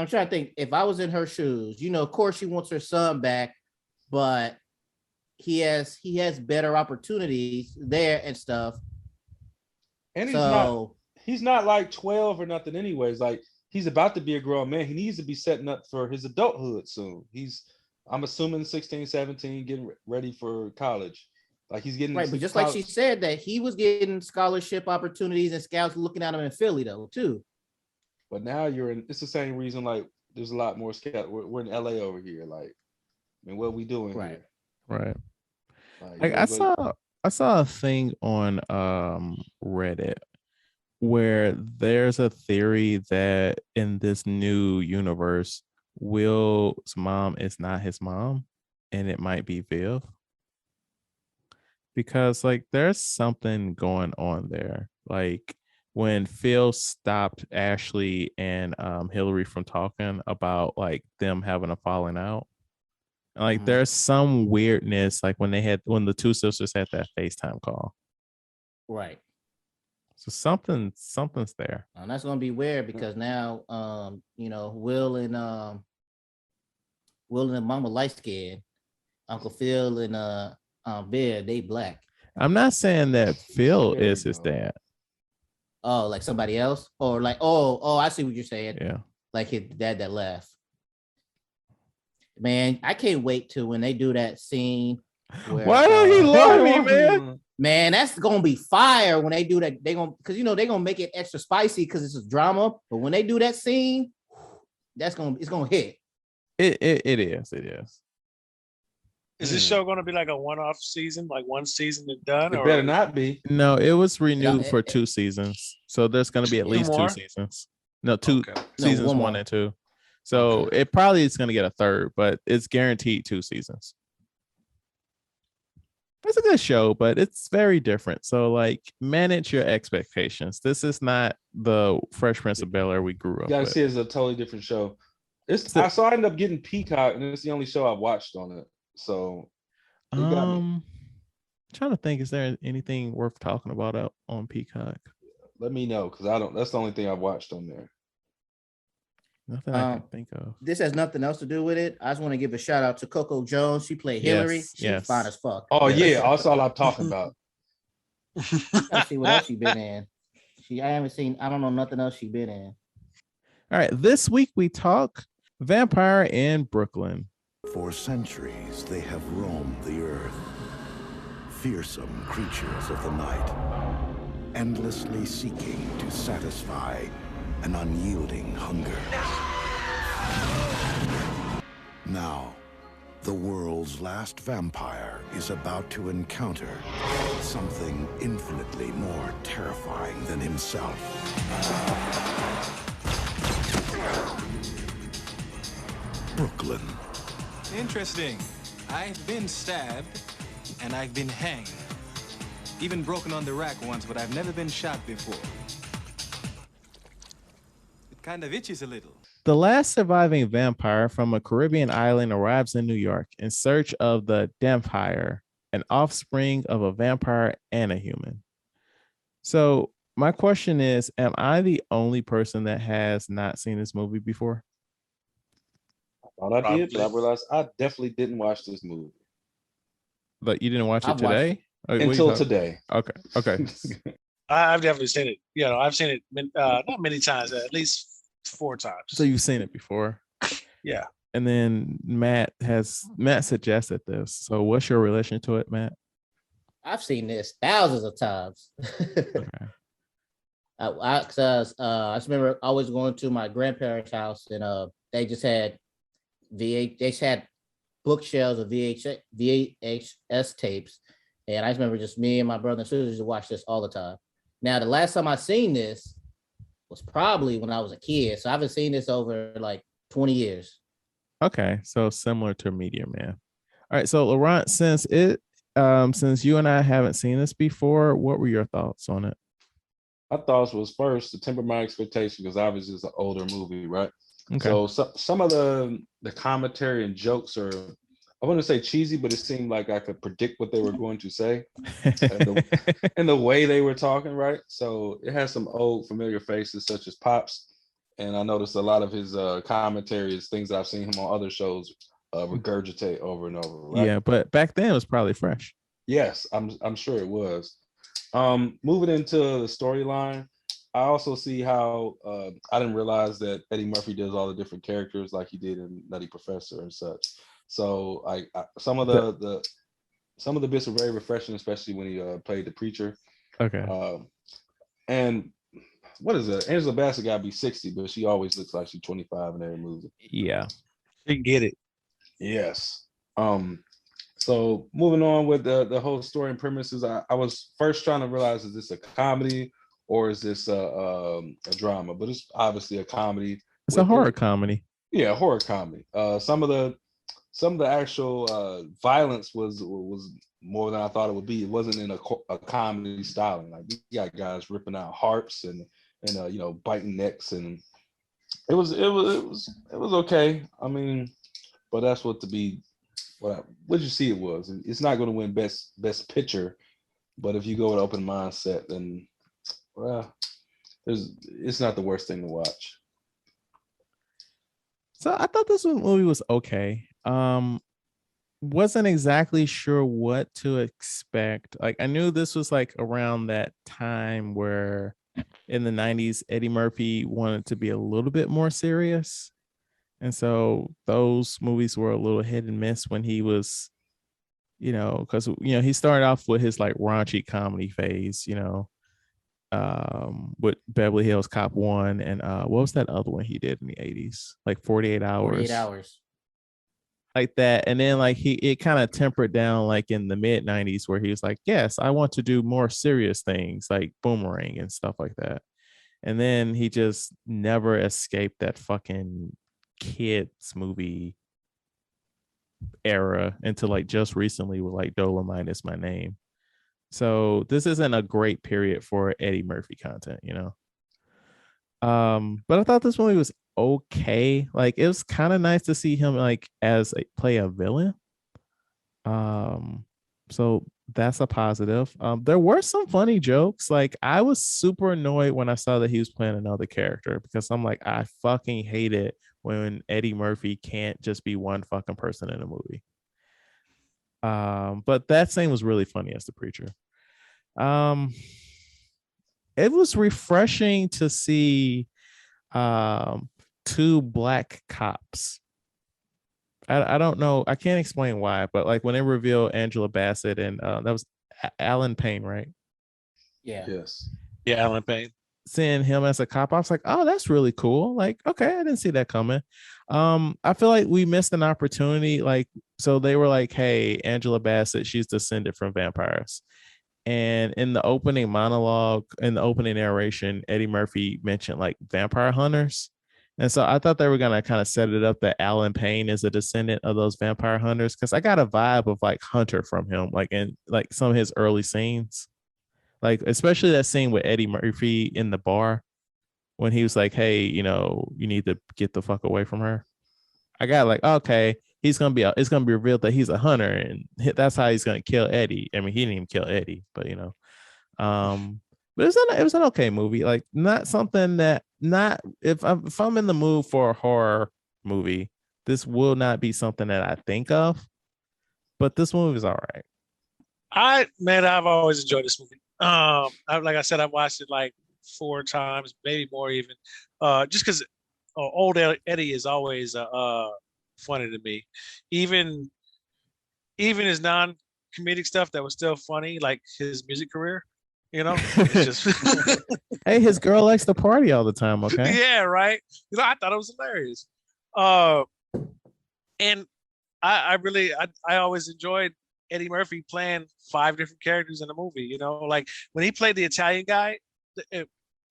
trying to think, if I was in her shoes, of course she wants her son back, but he has better opportunities there and stuff. And he's not like 12 or nothing anyways. Like, he's about to be a grown man. He needs to be setting up for his adulthood soon. I'm assuming 16, 17, getting ready for college. Like, he's getting right, but just like she said that he was getting scholarship opportunities and scouts looking at him in Philly though too. But now it's the same reason. Like, there's a lot more scouts. We're in LA over here. Like, I mean, what are we doing here? Right. Like, I saw a thing on Reddit where there's a theory that in this new universe, Will's mom is not his mom, and it might be Viv. Because, like, there's something going on there. Like, when Phil stopped Ashley and Hillary from talking about, like, them having a falling out, like, there's some weirdness, like when the two sisters had that FaceTime call. Right. So something's there. And that's gonna be weird because now Will and Mama light skinned, Uncle Phil and Bear, they black. I'm not saying that Phil is his dad. Oh, like somebody else? Or like, I see what you're saying. Yeah. Like his dad that left. Man, I can't wait till when they do that scene. Why don't he love me, man? Man, that's gonna be fire when they do that. They gonna, because they're gonna make it extra spicy because it's a drama. But when they do that scene, it's gonna hit. It is. Is this show gonna be like a one-off season, like one season and done? It better not be. No, it was renewed for 2 seasons, so there's gonna be at least 2 seasons. No, seasons 1 and 2. So it probably is going to get a third, but it's guaranteed 2 seasons. It's a good show, but it's very different. So, like, manage your expectations. This is not the Fresh Prince of Bel-Air we grew up with. You gotta see it's a totally different show. I ended up getting Peacock, and it's the only show I've watched on it. So, trying to think, is there anything worth talking about on Peacock? Let me know, because that's the only thing I've watched on there. Nothing I can think of. This has nothing else to do with it. I just want to give a shout out to Coco Jones. She played Hillary. She's fine as fuck. Oh yeah, that's all I'm talking about. Let's see what else she been in. I don't know nothing else she been in. All right, this week we talk Vampire in Brooklyn. For centuries they have roamed the earth, fearsome creatures of the night, endlessly seeking to satisfy an unyielding hunger. Now, the world's last vampire is about to encounter something infinitely more terrifying than himself. Brooklyn. Interesting. I've been stabbed and I've been hanged. Even broken on the rack once, but I've never been shot before. Kind of itches a little. The last surviving vampire from a Caribbean island arrives in New York in search of the Dampire, an offspring of a vampire and a human. So my question is, am I the only person that has not seen this movie before? Thought I did, but I realized I definitely didn't watch this movie. But you didn't watch it I've watched today? Wait, what are you Until talking- today. Okay. I've definitely seen it. You know, I've seen it not many times, at least 4 times. So you've seen it before? Yeah. And then Matt suggested this. So what's your relation to it, Matt? I've seen this thousands of times. Okay. I just remember always going to my grandparents' house, and they just had they just had bookshelves of VHS tapes, and I just remember just me and my brother and sister used to watch this all the time. Now, the last time I seen this was probably when I was a kid, so I haven't seen this over like 20 years. Okay, so similar to Meteor Man. All right, so Laurent, since you and I haven't seen this before, what were your thoughts on it? My thoughts was first to temper my expectation because obviously it's an older movie, right? Okay. So some of the commentary and jokes are, I wouldn't say cheesy, but it seemed like I could predict what they were going to say and the way they were talking, right? So it has some old familiar faces such as Pops. And I noticed a lot of his commentary is things that I've seen him on other shows regurgitate over and over, right? Yeah, but back then it was probably fresh. Yes, I'm sure it was. Moving into the storyline, I also see how I didn't realize that Eddie Murphy does all the different characters like he did in Nutty Professor and such. So some of the bits were very refreshing, especially when he played the preacher. Okay. And what is it? Angela Bassett got to be 60, but she always looks like she's 25 in every movie. Yeah. You can get it. Yes. So moving on with the whole story and premises, I was first trying to realize, is this a comedy or is this a drama? But it's obviously a comedy. It's a horror comedy. Yeah, horror comedy. Some of the actual violence was more than I thought it would be. It wasn't in a comedy styling. Like we got guys ripping out hearts and biting necks, and it was okay. I mean, but that's what you see it was. It's not going to win best picture, but if you go with an open mindset, then it's not the worst thing to watch. So I thought this movie was okay. Wasn't exactly sure what to expect. Like I knew this was like around that time where in the 90s, Eddie Murphy wanted to be a little bit more serious. And so those movies were a little hit and miss when he was, because he started off with his like raunchy comedy phase, with Beverly Hills Cop 1 and what was that other one he did in the 80s? Like 48 Hours. 48 Hours. Like that. And then like it kind of tempered down like in the mid 90s where he was like, yes, I want to do more serious things like Boomerang and stuff like that. And then he just never escaped that fucking kids movie era until like just recently with like Dolomite Is My Name. So this isn't a great period for Eddie Murphy content, but I thought this movie was okay. Like it was kind of nice to see him like play a villain. So that's a positive. There were some funny jokes. Like I was super annoyed when I saw that he was playing another character because I'm like, I fucking hate it when Eddie Murphy can't just be one fucking person in a movie. But that scene was really funny as the preacher. It was refreshing to see two black cops. I don't know. I can't explain why, but like when they revealed Angela Bassett and that was Alan Payne, right? Yeah. Yes. Yeah, Alan Payne. Seeing him as a cop, I was like, oh, that's really cool. Like, okay, I didn't see that coming. I feel like we missed an opportunity. Like, so they were like, hey, Angela Bassett, she's descended from vampires. And in the opening monologue, in the opening narration, Eddie Murphy mentioned like vampire hunters. And so I thought they were going to kind of set it up that Alan Payne is a descendant of those vampire hunters. Cause I got a vibe of like Hunter from him, like in like some of his early scenes, like especially that scene with Eddie Murphy in the bar when he was like, hey, you need to get the fuck away from her. I got like, okay, it's going to be revealed that he's a hunter and that's how he's going to kill Eddie. I mean, he didn't even kill Eddie, but but it was an okay movie. Like not something that if I'm in the mood for a horror movie, this will not be something that I think of, but this movie is all right. I've always enjoyed this movie. Like I said, I've watched it like 4 times, maybe more even. Just because old Eddie is always funny to me. Even his non-comedic stuff that was still funny, like his music career. It's just Hey, his girl likes to party all the time. Okay. yeah, right. I thought it was hilarious. And I always enjoyed Eddie Murphy playing 5 different characters in a movie. Like when he played the Italian guy,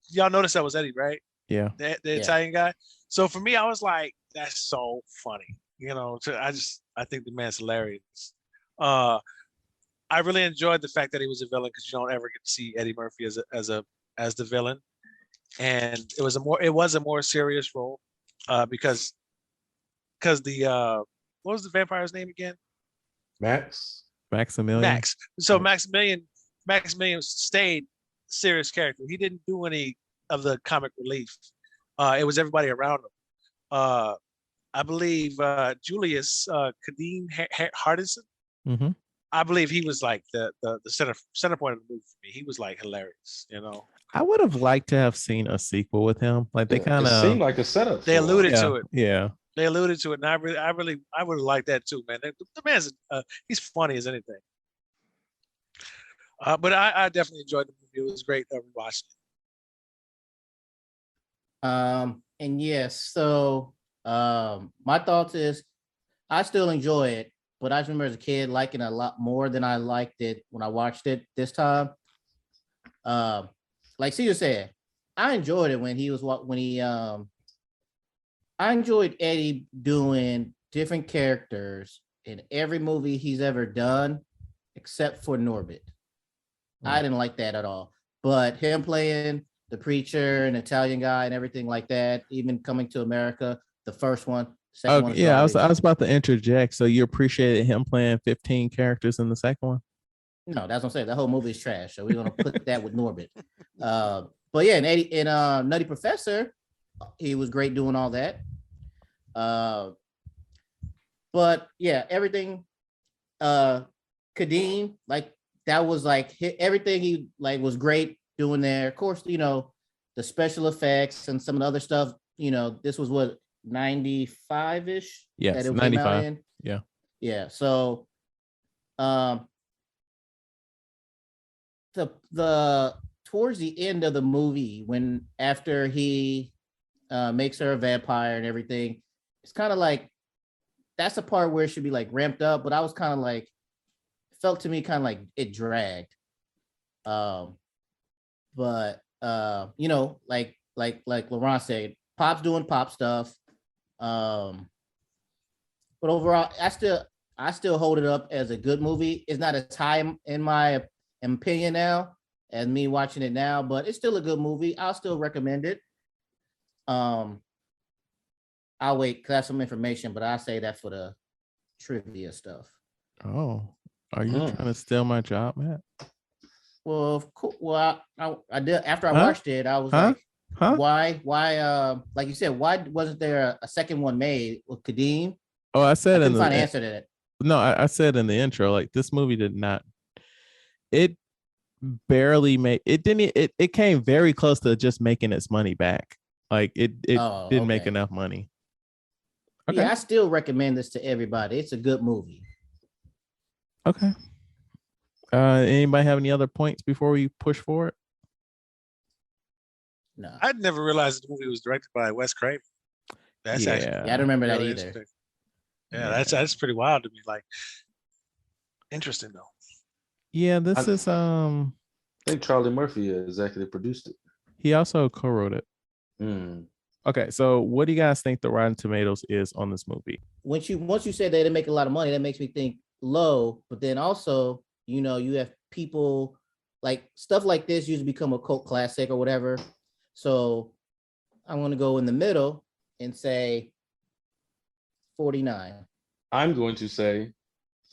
y'all noticed that was Eddie, right? Yeah. The Italian guy. So for me, I was like, that's so funny. I think the man's hilarious. I really enjoyed the fact that he was a villain because you don't ever get to see Eddie Murphy as the villain, and it was a more serious role because the what was the vampire's name again? Maximilian. Max. So Maximilian stayed serious character. He didn't do any of the comic relief. It was everybody around him. I believe Julius Kadeem Hardison. Mm-hmm. I believe he was like the center point of the movie for me. He was like hilarious, I would have liked to have seen a sequel with him. Like they kind of seemed like a setup. They alluded to it. Yeah. They alluded to it, and I would have liked that too, man. The man's he's funny as anything. But I definitely enjoyed the movie. It was great watching it. And yes, so my thoughts is I still enjoy it, but I just remember as a kid liking it a lot more than I liked it when I watched it this time. Like Cedar said, I enjoyed it when I enjoyed Eddie doing different characters in every movie he's ever done, except for Norbit. I didn't like that at all. But him playing the preacher, an Italian guy, and everything like that, even Coming to America, the first one, second one. Yeah, I was about to interject. So you appreciated him playing 15 characters in the second one? No, that's what I'm saying. The whole movie is trash. So we're gonna put that with Norbit. But yeah, and Eddie in Nutty Professor, he was great doing all that. But yeah, everything Kadeem, like that was like everything he like was great doing there. Of course, the special effects and some of the other stuff, this was what 95-ish. Yes, 95. Yeah. So the towards the end of the movie, when after he makes her a vampire and everything, it's kind of like that's the part where it should be like ramped up, but I was kind of like felt to me kind of like it dragged. But like Laurent said, Pop's doing Pop stuff. But overall, I still hold it up as a good movie. It's not as high in my opinion now as me watching it now, but it's still a good movie. I'll still recommend it. I'll wait because I have some information, but I'll say that for the trivia stuff. Oh, are you trying to steal my job, Matt? Well, well, I did after I watched it. I was like, why? Like you said, why wasn't there a second one made with Kadeem? Oh, I said I couldn't find an answer to that. No, I said in the intro, like this movie did not. It barely made it. Didn't it came very close to just making its money back. Like it didn't make enough money. Okay. Yeah, I still recommend this to everybody. It's a good movie. Okay. Anybody have any other points before we push forward? No. I'd never realized the movie was directed by Wes Craven. That's I don't remember that either. Yeah, that's pretty wild to me. Like, interesting though. Yeah, this is I think Charlie Murphy executive produced it. He also co-wrote it. Okay, so what do you guys think the Rotten Tomatoes is on this movie? Once you said they didn't make a lot of money, that makes me think low. But then also, you have people like stuff like this usually become a cult classic or whatever. So I'm going to go in the middle and say 49. I'm going to say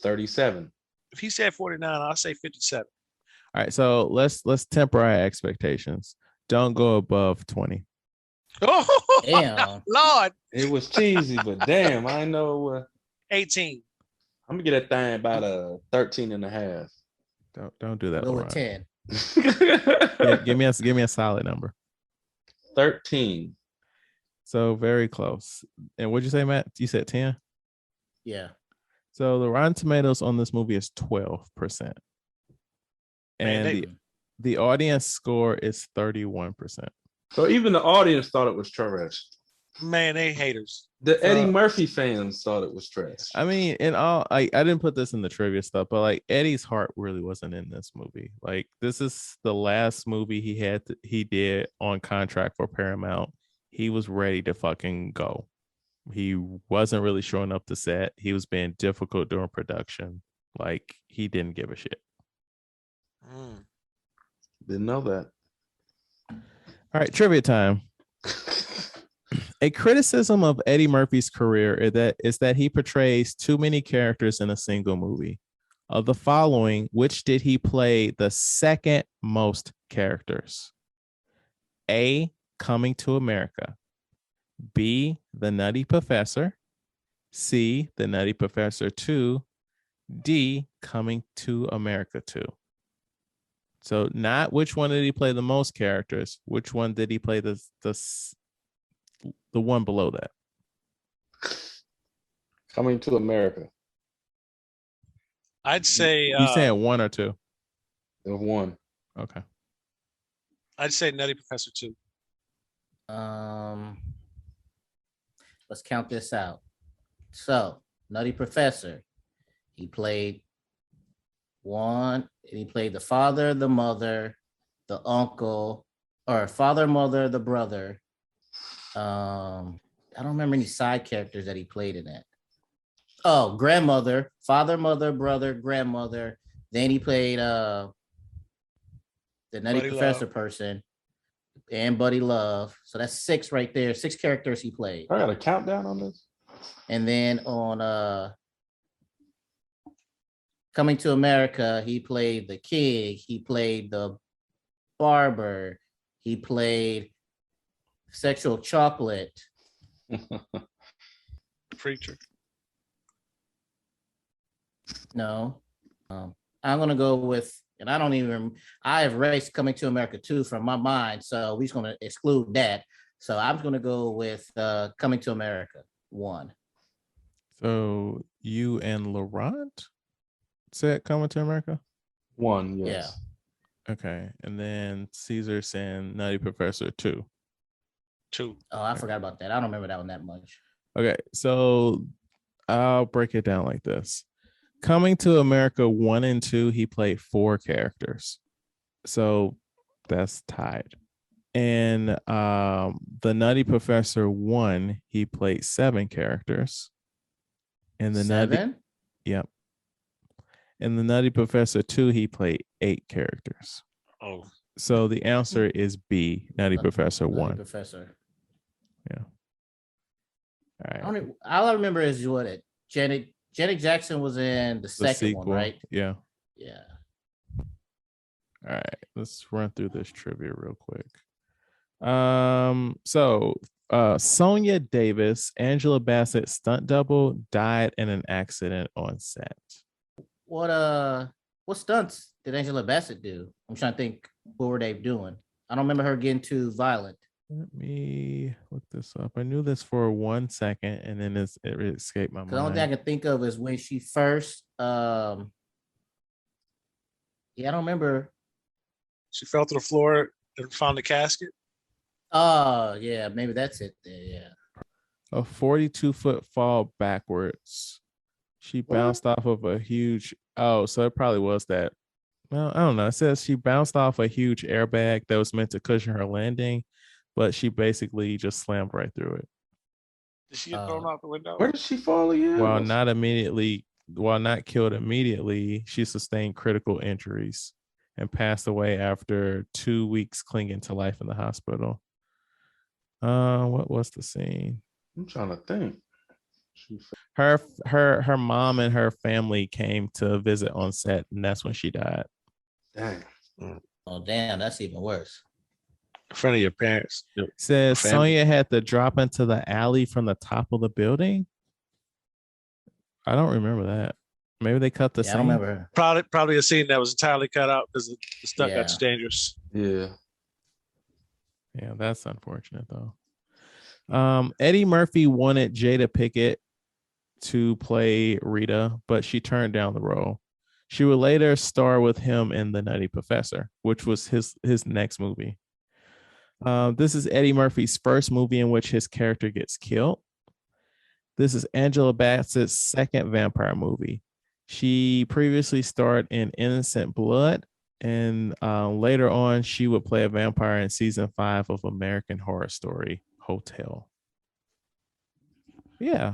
37. If he said 49, I'll say 57. All right, so let's temper our expectations. Don't go above 20. Oh, Damn. Lord. It was cheesy, but damn, I know. 18. I'm gonna get that thing about a 13 and a half. Don't do that. Go with 10. Yeah, give me a solid number. 13. So very close. And what'd you say, Matt? You said 10? Yeah. So the Rotten Tomatoes on this movie is 12%. And the audience score is 31%. So even the audience thought it was trash. Man, they haters. The Eddie Murphy fans thought it was trash. I mean, I didn't put this in the trivia stuff, but like Eddie's heart really wasn't in this movie. Like this is the last movie he did on contract for Paramount. He was ready to fucking go. He wasn't really showing up to set. He was being difficult during production. Like he didn't give a shit. Didn't know that. All right, trivia time. A criticism of Eddie Murphy's career is that he portrays too many characters in a single movie. Of the following, which did he play the second most characters? A, Coming to America. B, The Nutty Professor. C, The Nutty Professor 2. D, Coming to America 2. So not which one did he play the most characters, which one did he play the one below that? Coming to America. I'd say you saying 1 or 2? One. Okay. I'd say Nutty Professor 2. Let's count this out. So Nutty Professor, he played one, and he played the father, the mother, the uncle, or father, mother, the brother. I don't remember any side characters that he played in that. Oh, grandmother, father, mother, brother, grandmother. Then he played the Nutty Buddy Professor Love. person and Buddy Love. So that's 6 right there. 6 characters he played. I got a countdown on this. And then on Coming to America, he played the king, he played the barber, he played Sexual Chocolate. Preacher. No. I'm gonna go with, and I have erased Coming to America 2 from my mind, so we're just gonna exclude that. So I'm gonna go with Coming to America 1. So you and Laurent said Coming to America? 1, yes. Yeah. Okay. And then Caesar saying Nutty Professor 2. 2. Oh, I forgot about that. I don't remember that one that much. Okay. So I'll break it down like this. Coming to America 1 and 2, he played 4 characters. So that's tied. And the Nutty Professor 1, he played 7 characters. And the 7? Yep. In the Nutty Professor 2, he played 8 characters. Oh. So the answer is B, Nutty Professor Nutty 1. Professor. Yeah. All right. All I remember is what Janet Jackson was in the second sequel. one, right? Yeah. Yeah. All right. Let's run through this trivia real quick. So Sonia Davis, Angela Bassett's stunt double, died in an accident on set. What stunts did Angela Bassett do? I'm trying to think, what were they doing? I don't remember her getting too violent. Let me look this up. I knew this for 1 second and then it escaped my mind. The only thing I can think of is when she first I don't remember. She fell to the floor and found the casket. Oh, yeah, maybe that's it there, yeah. A 42-foot fall backwards. She bounced off of a huge, so it probably was that. Well, I don't know. It says she bounced off a huge airbag that was meant to cushion her landing, but she basically just slammed right through it. Did she get thrown out the window? Where did she fall again? While not killed immediately, she sustained critical injuries and passed away after 2 weeks clinging to life in the hospital. What was the scene? I'm trying to think. Her mom and her family came to visit on set, and that's when she died. Dang. Oh, damn, that's even worse. In front of your parents. Says Family. Sonya had to drop into the alley from the top of the building. I don't remember that. Maybe they cut the I scene. don't remember. Probably a scene that was entirely cut out because the stunt got Yeah. too dangerous. Yeah. Yeah, that's unfortunate though. Eddie Murphy wanted Jada Pinkett to play Rita, but she turned down the role. She would later star with him in The Nutty Professor, which was his next movie. This is Eddie Murphy's first movie in which his character gets killed. This is Angela Bassett's second vampire movie. She previously starred in Innocent Blood, and later on, she would play a vampire in season 5 of American Horror Story Hotel. Yeah.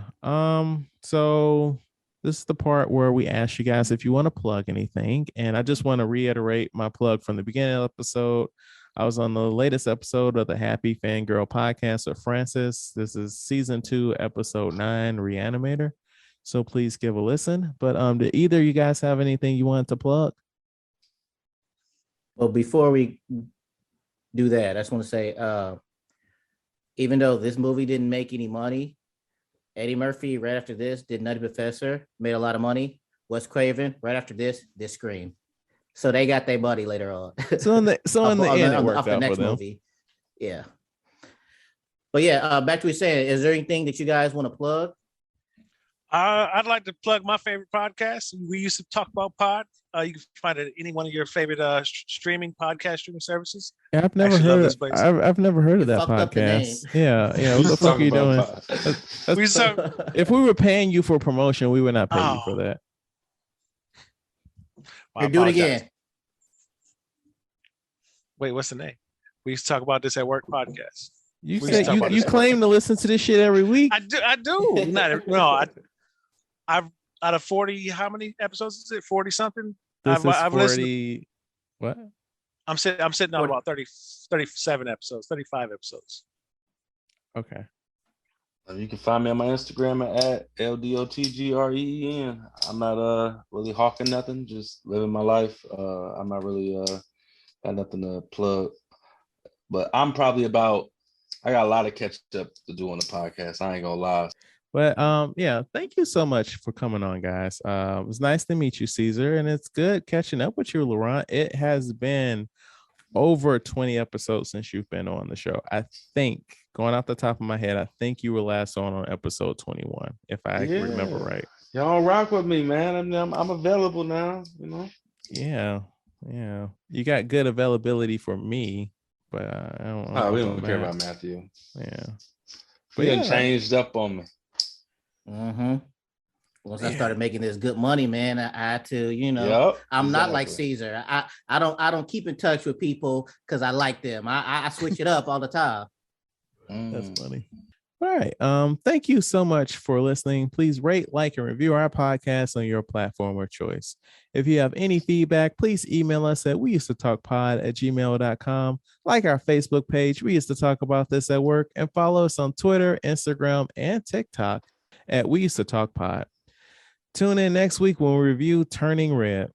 So this is the part where we ask you guys if you want to plug anything. And I just want to reiterate my plug from the beginning of the episode. I was on the latest episode of the Happy Fangirl Podcast with Francis. This is season 2, episode 9, Reanimator. So please give a listen. But did either of you guys have anything you wanted to plug? Well, before we do that, I just want to say, even though this movie didn't make any money, Eddie Murphy, right after this, did Nutty Professor, made a lot of money. Wes Craven, right after this, did Scream. So they got their money later on. So in the end, it worked out for them. movie. Yeah. But yeah, back to what you're saying. Is there anything that you guys want to plug? I'd like to plug my favorite podcast. We used to talk about pod. You can find it at any one of your favorite streaming services. Yeah, I've never Actually, heard. I've never heard of that fucked up the podcast. name. Yeah. What the fuck are you doing? If we were paying you for promotion, we would not pay you for that. Here, do it again. Wait, what's the name? We used to talk about this at work podcast. You said you claim to listen to this shit every week. I do. I've out of 40, how many episodes is it? 40 something? This is I've 40. What? I'm sitting on about 37 episodes, 35 episodes. Okay. You can find me on my Instagram at LDOTGREEN. I'm not really hawking nothing, just living my life. I'm not really got nothing to plug. But I'm probably I got a lot of catch up to do on the podcast. I ain't gonna lie. But yeah, thank you so much for coming on, guys. It was nice to meet you, Caesar, and it's good catching up with you, Laurent. It has been over 20 episodes since you've been on the show. I think, going off the top of my head, I think you were last on episode 21, if I remember right. Y'all rock with me, man. I'm available now, Yeah. You got good availability for me, but I don't. We don't care about Matthew. Yeah. But he changed up on me. Mm-hmm. Once I started making this good money, man, I had to, I'm not like Caesar. I don't keep in touch with people because I like them. I switch it up all the time. That's funny. All right. Thank you so much for listening. Please rate, like, and review our podcast on your platform of choice. If you have any feedback, please email us at weusedtotalkpod@gmail.com. Like our Facebook page, We Used to Talk About This at Work, and follow us on Twitter, Instagram, and TikTok at We Used to Talk Pod. Tune in next week when we review Turning Red.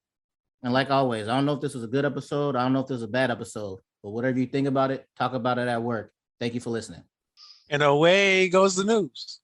And like always, I don't know if this was a good episode. I don't know if this was a bad episode, but whatever you think about it, talk about it at work. Thank you for listening. And away goes the news.